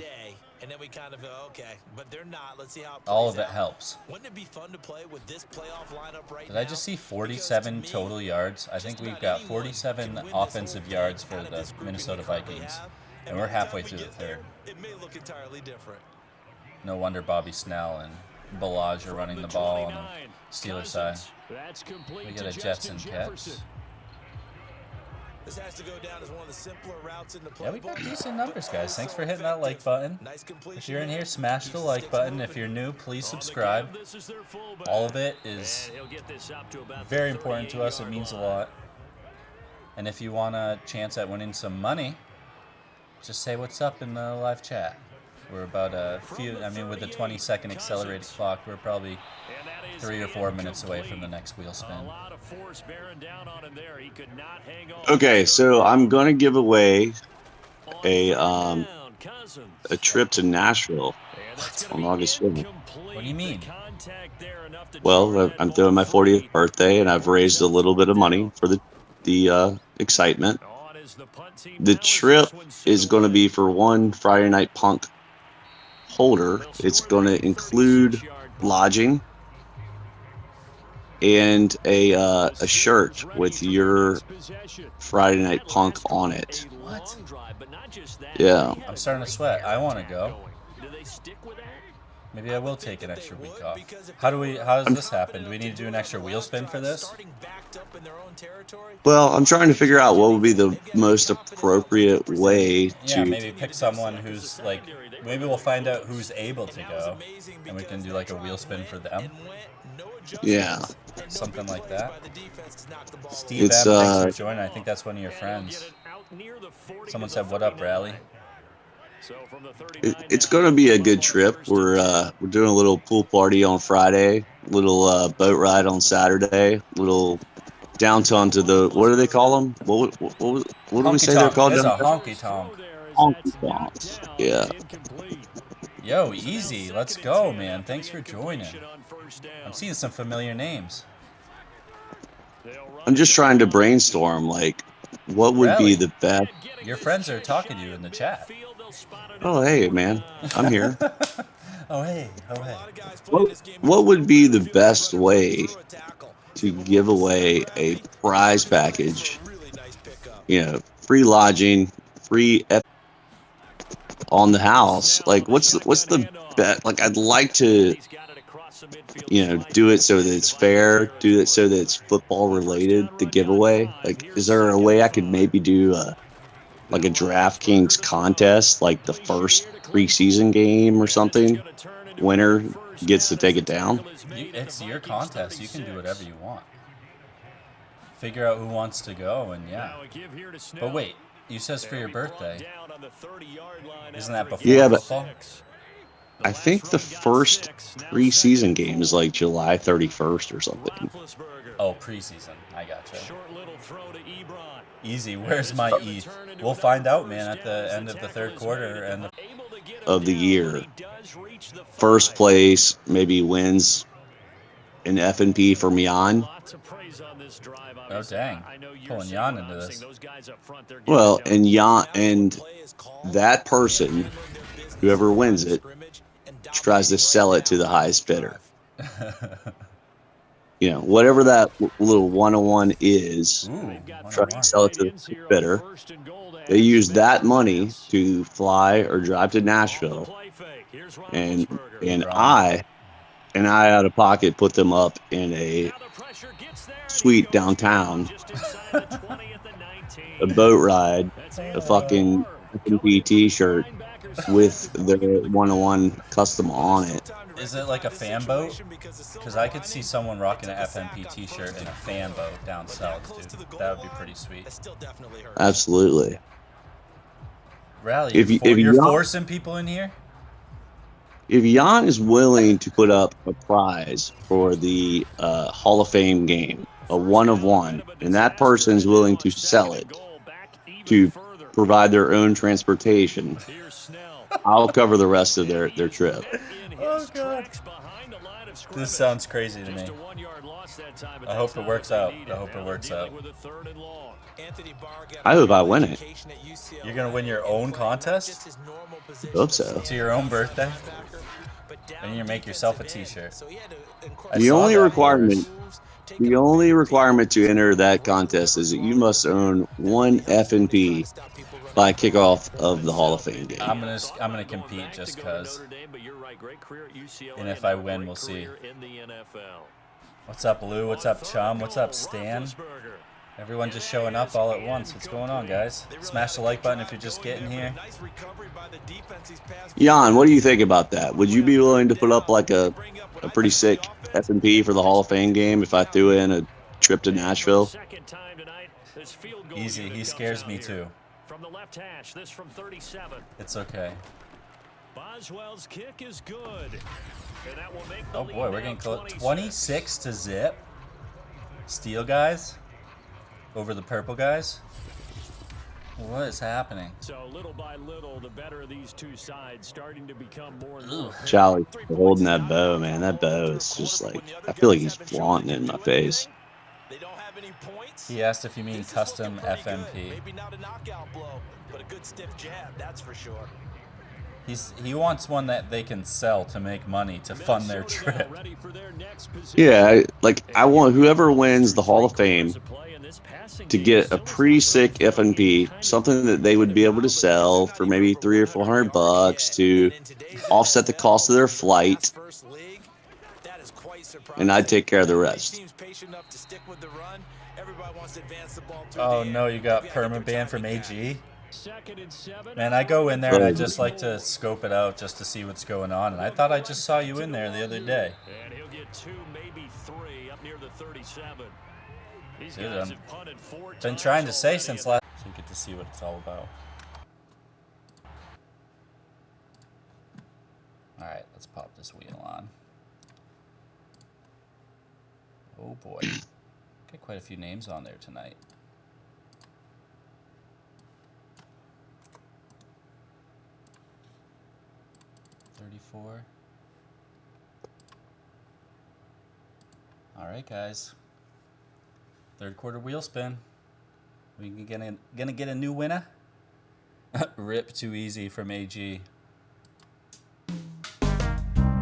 And then we kind of go, okay, but they're not. Let's see how it all of it helps. Wouldn't it be fun to play with this playoff lineup right now? Did I just see 47 total yards? I think we've got 47 offensive yards for the Minnesota Vikings, and we're halfway through the third. It may look entirely different. No wonder Bobby Snell and Balaj are running the ball on the Steelers side. We got a Jetson catch. This has to go down as one of the simpler routes in the yeah, we got decent numbers, guys. Thanks for hitting that like button. If you're in here, smash the like button. If you're new, please subscribe. All of it is very important to us. It means a lot. And if you want a chance at winning some money, just say what's up in the live chat. We're about a few, I mean, with the 20-second accelerated clock, we're probably 3 or 4 minutes away from the next wheel spin. Okay, so I'm going to give away a trip to Nashville on August 5th. What do you mean? Well, I'm doing my 40th birthday, and I've raised a little bit of money for the excitement. The trip is going to be for one Friday Night Punk holder. It's going to include lodging and a shirt with your Friday Night Punk on it. What? Yeah. I'm starting to sweat. I want to go. Maybe I will take an extra week off. How does this happen? Do we need to do an extra wheel spin for this? Well, I'm trying to figure out what would be the most appropriate way to... Yeah, maybe pick someone who's like... Maybe we'll find out who's able to go, and we can do like a wheel spin for them. Yeah. Something like that. Steve M, thanks for joining. I think that's one of your friends. Someone said, "What up, Rally?" It's going to be a good trip. We're doing a little pool party on Friday, little boat ride on Saturday, little downtown to the, what do they call them? What do we say they're called? It's a honky tonk. Honky tonks. Yeah. Yo, easy. Let's go, man. Thanks for joining. I'm seeing some familiar names. I'm just trying to brainstorm, like, what would be the best... Your friends are talking to you in the chat. Oh, hey, man. I'm here. Oh, hey. Oh, hey. What would be the best way to give away a prize package? You know, free lodging, free on the house. Like, what's the bet? Like, I'd like to, you know, do it so that it's fair, do it so that it's football related, the giveaway. Like, is there a way I could maybe do like a DraftKings contest, like the first preseason game or something? Winner gets to take it down. It's your contest. You can do whatever you want. Figure out who wants to go, and yeah. But wait, you says for your birthday. Isn't that before football? I think the first preseason game is like July 31st or something. Oh, preseason. I gotcha. Easy. Where's my ETH? We'll find out, man, at the end of the third quarter and of the year. First place maybe wins an FNP from Jan. Oh, dang. Pulling Jan into this. Well, and Jan, and that person, whoever wins it, tries to sell it to the highest bidder. You know, whatever that little 101 is, try to sell it to the bidder. They use that money to fly or drive to Nashville, and I out of pocket put them up in a suite downtown, a boat ride, a fucking FNP t-shirt with their 101 custom on it. Is it like a fan boat? Because I could see someone rocking an FNP t-shirt in a fan boat down south, dude. That would be pretty sweet. Absolutely. Rally, If you're Jan, forcing people in here? if Jan is willing to put up a prize for the Hall of Fame game, a 1-of-1, and that person is willing to sell it to provide their own transportation, I'll cover the rest of their trip. Oh, God. This sounds crazy to me. I hope it works out. I hope it works out. I hope I win it. You're going to win your own contest? Hope so. To your own birthday? And you make yourself a t-shirt. The only requirement to enter that contest is that you must own one FNP by kickoff of the Hall of Fame game. I'm gonna compete just cause. And if I win, we'll see. What's up, Lou? What's up, Chum? What's up, Stan? Everyone just showing up all at once. What's going on, guys? Smash the like button if you're just getting here. Jan, what do you think about that? Would you be willing to put up like a pretty sick FNP for the Hall of Fame game if I threw in a trip to Nashville? Easy. He scares me too. It's okay. Boswell's kick is good. Oh boy, we're getting close. 26-0. Steel guys over the purple guys. What is happening? So little by little, the better of these two sides starting to become more. Charlie holding that bow, man. That bow is just like, I feel like he's flaunting it in my face. He asked if you mean custom FNP. Maybe not a knockout blow, but a good stiff jab, that's for sure. He wants one that they can sell to make money to fund their trip. Yeah, like I want whoever wins the Hall of Fame to get a pretty sick FNP, something that they would be able to sell for maybe $300 or $400 to offset the cost of their flight, and I'd take care of the rest. Oh no, you got permaban from AG? Man, I go in there and I just like to scope it out just to see what's going on, and I thought I just saw you in there the other day. And he'll get 2, maybe 3 up near the 37. Dude, I've been trying to say since last, so you get to see what it's all about. Alright, let's pop this wheel on. Oh boy. Got quite a few names on there tonight. Alright guys, third quarter wheel spin. We gonna get a new winner. Rip too easy from AG.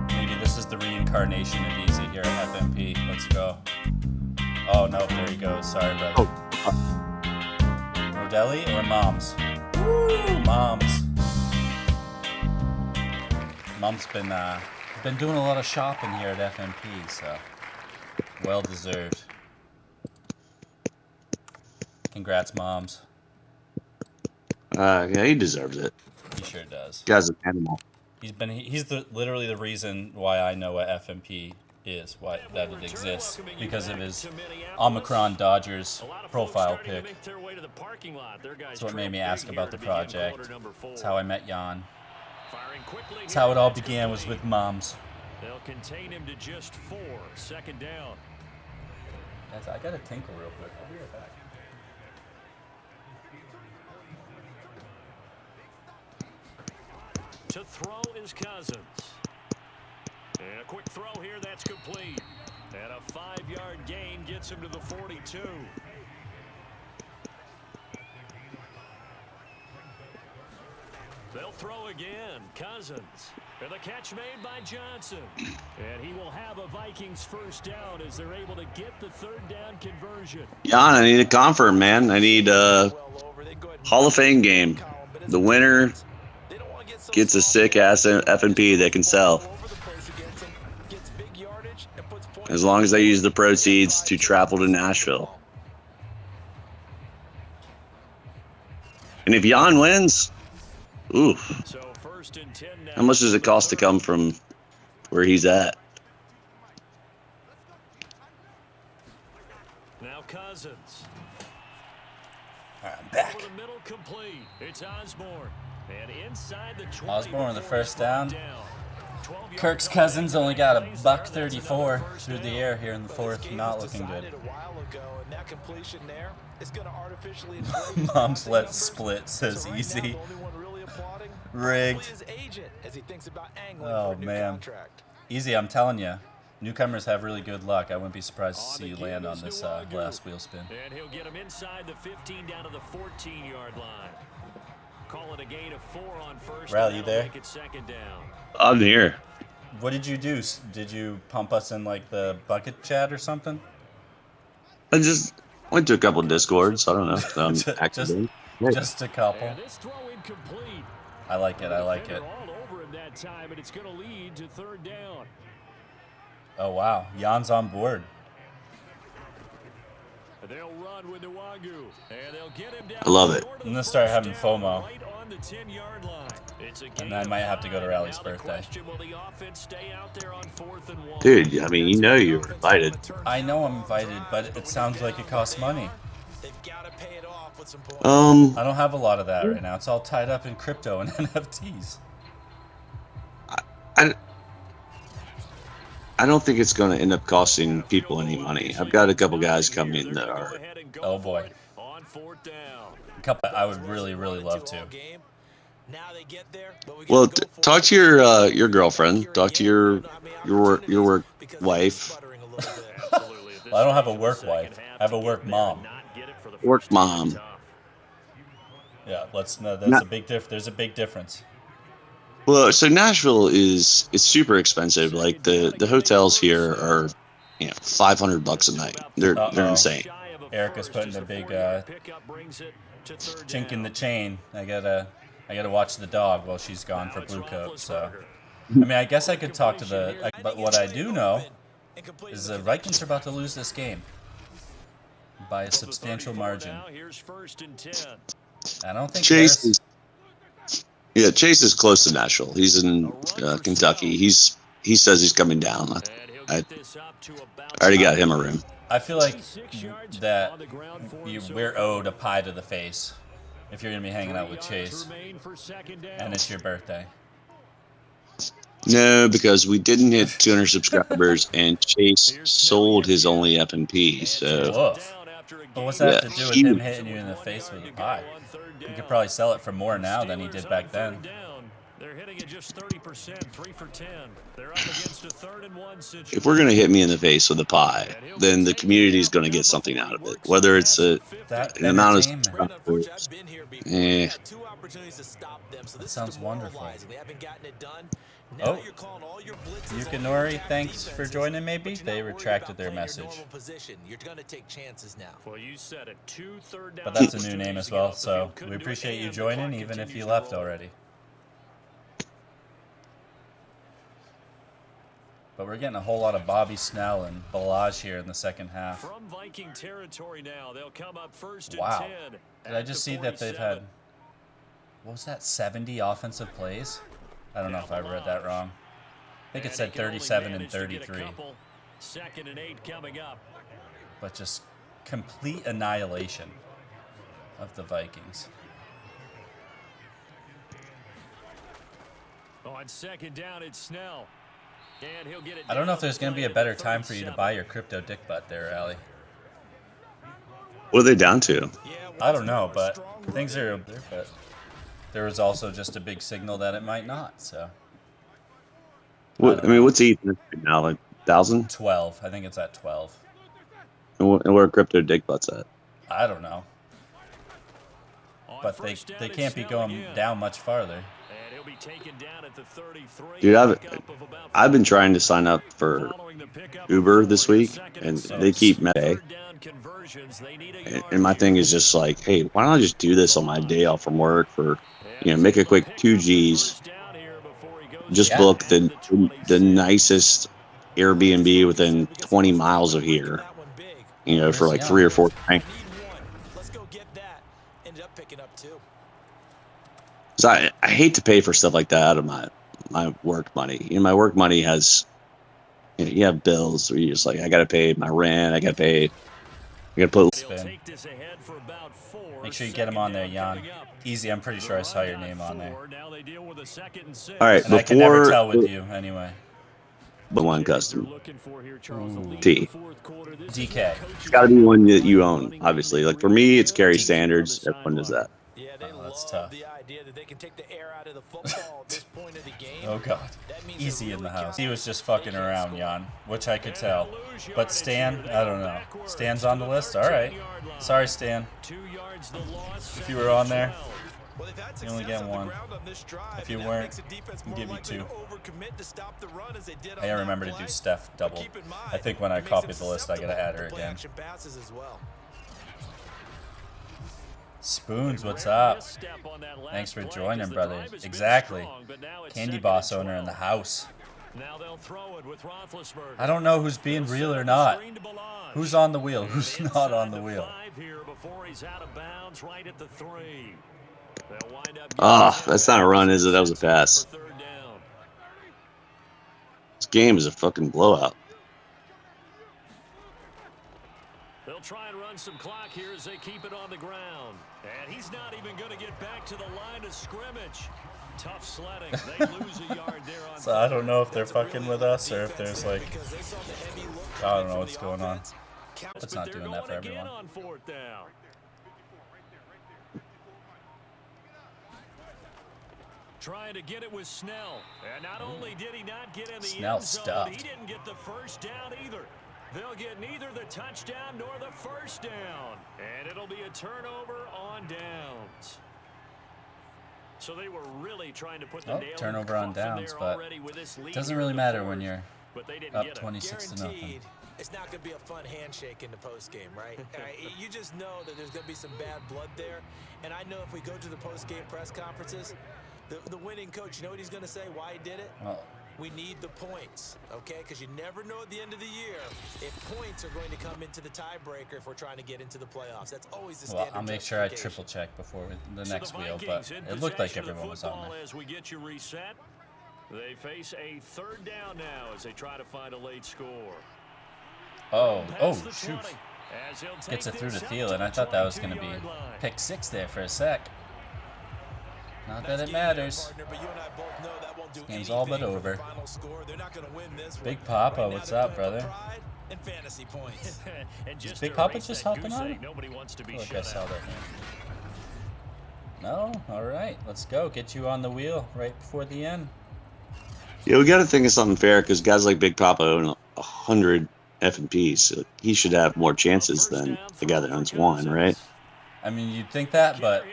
Maybe this is the reincarnation of easy here at FNP. Let's go. Oh no, there he goes. Sorry, brother. Rodelli or Moms? Woo, Moms. Mom's been doing a lot of shopping here at FNP, so well deserved. Congrats, Moms. Yeah, he deserves it. He sure does. Guy's an animal. He's literally the reason why I know what FNP is, why that it exists, because of his Omicron Dodgers profile pic. That's what made me ask about the project. That's how I met Jan. That's how it all began, was with Moms. They'll contain him to just 4, second down. Guys, I gotta tinkle real quick. I'll be right back. To throw is Cousins. And a quick throw here, that's complete. And a 5-yard gain gets him to the 42. They'll throw again. Cousins. And the catch made by Johnson. And he will have a Vikings first down as they're able to get the third down conversion. Jan, I need a confirm, man. I need a Hall of Fame game. The winner gets a sick-ass FNP they can sell. As long as they use the proceeds to travel to Nashville. And if Jan wins, ooh, how much does it cost to come from where he's at? Now Cousins. All right, I'm back. Over the middle complete. It's Osborne. Osborne with the first down. Kirk's Cousins only got a $134 through the air here in the fourth. Not looking good. Mom's let split, says Easy. Rigged. Oh, man. Easy, I'm telling you. Newcomers have really good luck. I wouldn't be surprised to see you land on this last wheel spin. And he'll get him inside the 15 down to the 14-yard line. Call it a gain of 4 on first. Ral, you there? Make it second down. I'm here. What did you do? Did you pump us in like the bucket chat or something? I just went to a couple of Discords. I don't know. Just a couple. And this throw incomplete. I like it. I like it. All over him that time, and it's going to lead to third down. Oh, wow. Jan's on board. They'll run with Nwangu, and they'll get him down. I love it. I'm going to start having FOMO. Right on the 10-yard line. It's a And I might have to go to Rally's birthday. Dude, I mean, you know you were invited. I know I'm invited, but it sounds like it costs money. I don't have a lot of that right now. It's all tied up in crypto and NFTs. I don't think it's going to end up costing people any money. I've got a couple guys coming that are. Oh boy. A couple. I would really, really love to. Well, talk to your girlfriend. Talk to your work wife. Well, I don't have a work wife. I have a work mom. Work mom. Yeah, that's a big There's a big difference. Well, so Nashville is super expensive. Like the hotels here are, $500 a night. They're insane. Erica's putting a big chink in the chain. I gotta watch the dog while she's gone for Blue Coat. So, I mean, I guess I could talk to but what I do know is the Vikings are about to lose this game by a substantial margin. I don't think Chase is close to Nashville. He's in Kentucky. He says he's coming down. I already got him a room. I feel like that we're owed a pie to the face if you're going to be hanging out with Chase and it's your birthday. No, because we didn't hit 200 subscribers and Chase sold his only FNP. So, but what's that have to do with him hitting you in the face with a pie? He could probably sell it for more now than he did back then. They're hitting it just 30%, 3 for 10. They're up against a 3rd and 1 situation. If we're going to hit me in the face with a pie, then the community is going to get something out of it. Whether it's an amount of subscribers. That sounds wonderful. Oh, Yukinori, thanks for joining maybe? They retracted their message. But that's a new name as well, so we appreciate you joining even if you left already. But we're getting a whole lot of Bobby Snell and Balaj here in the second half. From Viking territory now, they'll come up first and 10. Did I just see that they've had, what was that, 70 offensive plays? I don't know if I read that wrong. I think it said 37 and 33. 2nd and 8 coming up. But just complete annihilation of the Vikings. On 2nd down, it's Snell. And he'll get it. I don't know if there's going to be a better time for you to buy your crypto dick butt there, Allie. What are they down to? I don't know, but things are up there. But there was also just a big signal that it might not. So. What's Ethan now? Like 1,000? 12. I think it's at 12. And where crypto dick butts at? I don't know. But they can't be going down much farther. Dude, I've been trying to sign up for Uber this week, and they keep May. And my thing is just like, hey, why don't I just do this on my day off from work for, make a quick 2 Gs, just book the nicest Airbnb within 20 miles of here, for like 3 or 4 nights. I hate to pay for stuff like that out of my work money. My work money has, you have bills where you're just like, I got to pay my rent. I got to pay, We gotta put. Spin. Make sure you get him on there, Jan. Easy, I'm pretty sure I saw your name on there. All right, And I can never before tell with you, anyway. the one custom Ooh. T. DK. It's got to be one that you own, obviously. Like for me, it's carry standards. Everyone does that. Yeah, they that's love tough. the idea that they can take the air out of the football at this point of the game. Oh god. Easy in the house. He was just fucking around, Jan, which I could tell. But Stan, I don't know. Stan's on the list? Alright. Sorry, Stan. If you were on there, you only get one. If you weren't, I'll give you two. I gotta remember to do Steph double. I think when I copy the list, I gotta add her again. Spoons, what's up? Thanks for joining, brother. Exactly. Candy Boss owner in the house. I don't know who's being real or not. Who's on the wheel? Who's not on the wheel? Ah, that's not a run, is it? That was a pass. This game is a fucking blowout. They'll try and run some clock here as they keep it on the ground. And he's not even going to get back to the line of scrimmage. Tough sledding. They lose a yard there on So I don't know if they're fucking with us or if there's like, I don't know what's going on. It's not doing that for everyone. Trying to get it with Snell. And not only did he not get in the Snell end zone, stuffed. he didn't get the first down either. They'll get neither the touchdown nor the first down. And it'll be a turnover on downs. So they were really trying to put the nail turnover on downs, but it doesn't really matter when you're up 26-0. It's not going to be a fun handshake in the postgame, right? You just know that there's going to be some bad blood there. And I know if we go to the postgame press conferences, the winning coach, you know what he's going to say, why he did it? Well, we need the points, okay? Because you never know at the end of the year if points are going to come into the tiebreaker if we're trying to get into the playoffs. That's always the standard. well, I'll make sure I triple check before the next wheel, but it looked like everyone was on there. As we get you reset, they face a third down now as they try to find a late score. Oh, shoot. Gets it through to Thielen. I thought that was going to be pick 6 there for a sec. Not that it matters. This game's all but over. Big Papa, what's up, brother? Is Big Papa just hopping on? I feel like I saw that here. No? Alright, let's go. Get you on the wheel right before the end. Yeah, we got to think of something fair because guys like Big Papa own 100 FNPs, so he should have more chances than the guy that owns one, right? I mean, you'd think that, but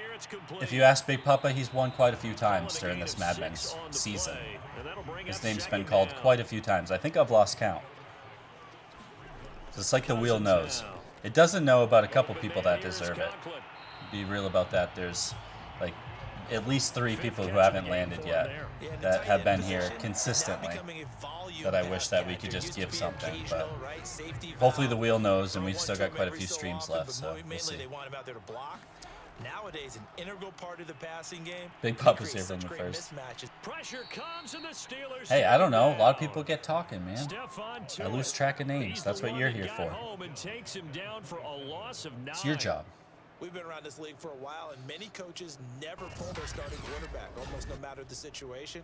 if you ask Big Papa, he's won quite a few times during this Madden season. His name's been called quite a few times. I think I've lost count. It's like the wheel knows. It doesn't know about a couple people that deserve it. Be real about that. There's like at least 3 people who haven't landed yet that have been here consistently that I wish that we could just give something, but hopefully the wheel knows, and we've still got quite a few streams left, so we'll see. Nowadays, an integral part of the passing game. Big Papa's here from the first. Hey, I don't know. A lot of people get talking, man. I lose track of names. That's what you're here for. It's your job. We've been around this league for a while, and many coaches never pull their starting quarterback, almost no matter the situation.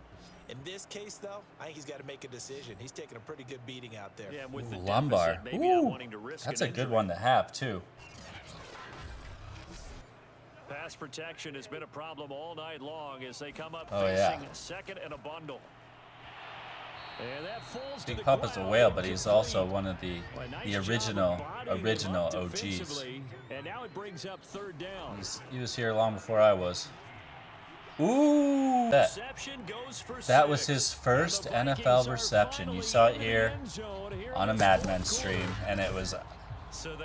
In this case, though, I think he's got to make a decision. He's taking a pretty good beating out there. Yeah, with Ooh, lumbar. Ooh, that's a good one to have, too. Pass protection has been a problem all night long as they come up facing second and a bundle. And that falls Big Papa's a whale, but he's also one of the original OGs. And now it brings up third down. He was here long before I was. Ooh! That was his first NFL reception. You saw it here on a Madden stream, and it was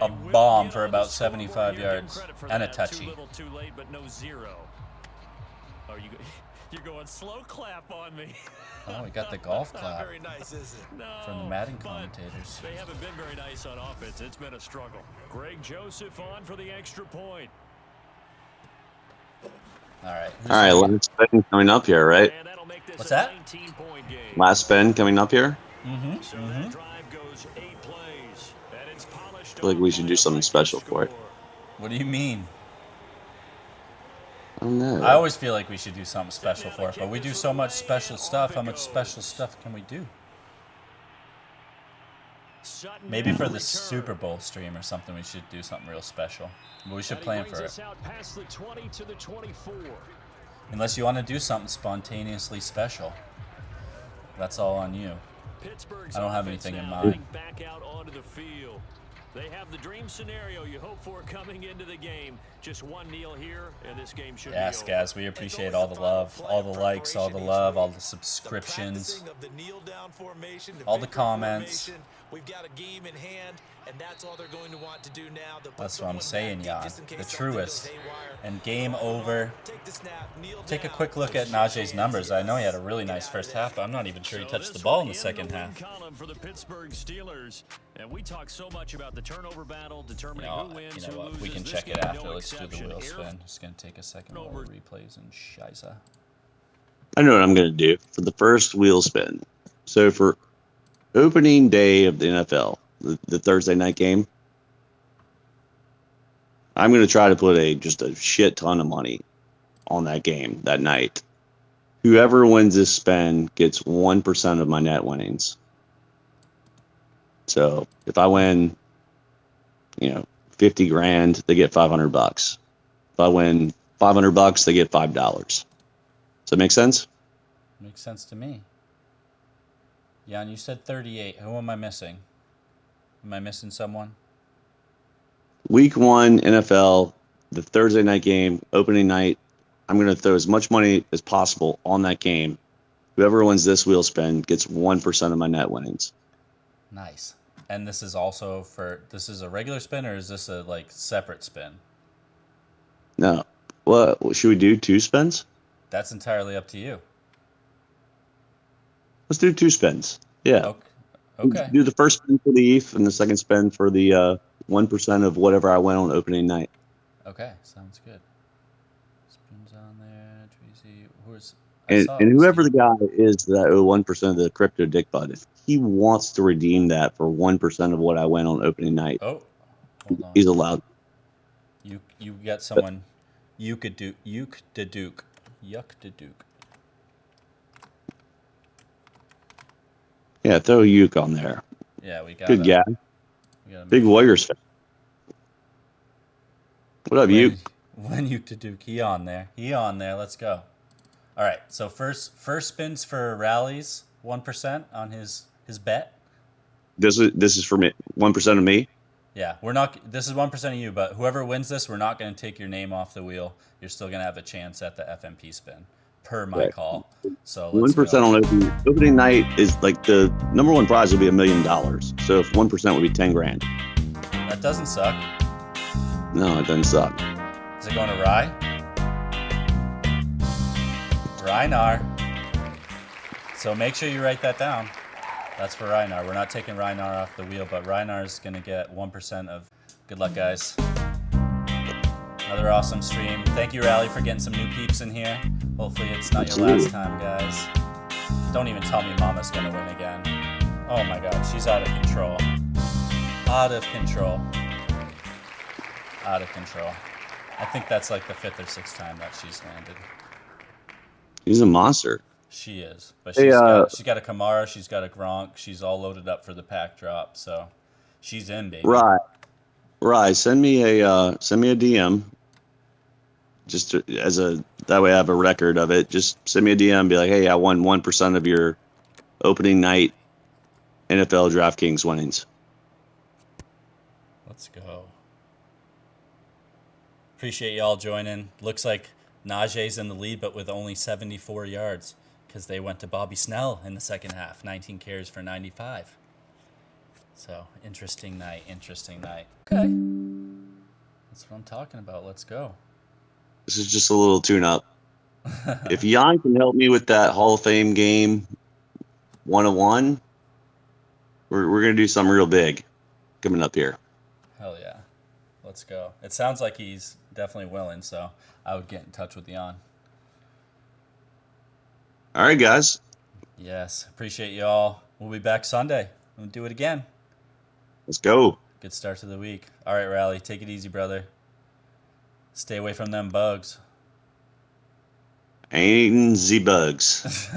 a bomb for about 75 yards and a touchy. You're going slow clap on me. Oh, we got the golf clap Very nice, is it? No, from the Madden commentators. They haven't been very nice on offense. It's been a struggle. Greg Joseph on for the extra point. All right. Last spin coming up here, right? What's that? Last spin coming up here. So that drive goes 8 plays. plays. And it's polished I feel like we should do something special for it. What do you mean? I don't know. I always feel like we should do something special for it, but we do so much special stuff. How much special stuff can we do? Maybe for the Super Bowl stream or something, we should do something real special. But we should plan for it. Unless you want to do something spontaneously special. That's all on you. I don't have anything in mind. Back out onto the field. They have the dream scenario you hope for coming into the game. Just one kneel here, and this game should be over. Yes, guys, we appreciate all the love, all the likes, all the love, all the subscriptions, all the comments. We've got a game in hand, and that's all they're going to want to do now. That's what I'm saying, Jan. The truest. And game over. Take a quick look at Najee's numbers. I know he had a really nice first half, but I'm not even sure he touched the ball in the second half. For the Pittsburgh Steelers, and we talk so much about the turnover battle, determining who wins, you know what? who We can loses. check This it game, after. no Let's do the exception wheel here. spin. It's going to take a second while the replays and shiza. I know what I'm going to do for the first wheel spin. So for opening day of the NFL, the Thursday night game, I'm going to try to put just a shit ton of money on that game that night. Whoever wins this spin gets 1% of my net winnings. So if I win, 50 grand, they get $500. If I win $500, they get $5. Does that make sense? Makes sense to me. Jan, you said 38. Who am I missing? Am I missing someone? Week 1 NFL, the Thursday night game, opening night. I'm going to throw as much money as possible on that game. Whoever wins this wheel spin gets 1% of my net winnings. Nice. And this is also this is a regular spin, or is this a separate spin? No. Well, should we do 2 spins? That's entirely up to you. Let's do 2 spins. Yeah. Okay. Do the first spin for the ETH and the second spin for the 1% of whatever I win on opening night. Okay, sounds good. Spins on there. Tracy, And whoever the guy is that 1% of the crypto dick bud, if he wants to redeem that for 1% of what I win on opening night, hold on. He's allowed. You get someone. Yuck the Duke. Yeah, throw a Uke on there. Yeah, we got good guy. Big Warriors fan. What up, Uke? When Uke the Duke, he on there. Let's go. All right, so first spins for rallies, 1% on his bet. This is for me, 1% of me. Yeah, we're not. This is 1% of you, but whoever wins this, we're not going to take your name off the wheel. You're still going to have a chance at the FNP spin, per my call. So 1% on opening night is the number one prize will be $1 million. So if 1% would be 10 grand. That doesn't suck. No, it doesn't suck. Is it going to Rye? Reinar. So make sure you write that down. That's for Reinar. We're not taking Reinar off the wheel, but Reinar is going to get 1% of. Good luck, guys. Another awesome stream. Thank you, Rally, for getting some new peeps in here. Hopefully it's not your last time, guys. Don't even tell me Mama's going to win again. Oh my God, she's out of control. Out of control. Out of control. I think that's the 5th or 6th time that she's landed. He's a monster. She is, but she's got a Kamara, she's got a Gronk, she's all loaded up for the pack drop, so she's in, baby. Right. Send me a DM, just that way I have a record of it. Just send me a DM, and be like, hey, I won 1% of your opening night NFL DraftKings winnings. Let's go. Appreciate y'all joining. Looks like Najee's in the lead, but with only 74 yards. Because they went to Bobby Snell in the second half. 19 carries for 95. So, interesting night. Okay. That's what I'm talking about. Let's go. This is just a little tune-up. If Jan can help me with that Hall of Fame game 101, we're going to do something real big coming up here. Hell yeah. Let's go. It sounds like he's definitely willing, so I would get in touch with Jan. All right, guys. Yes. Appreciate y'all. We'll be back Sunday. We'll do it again. Let's go. Good start to the week. All right, Rally, take it easy, brother. Stay away from them bugs. Ain't the bugs.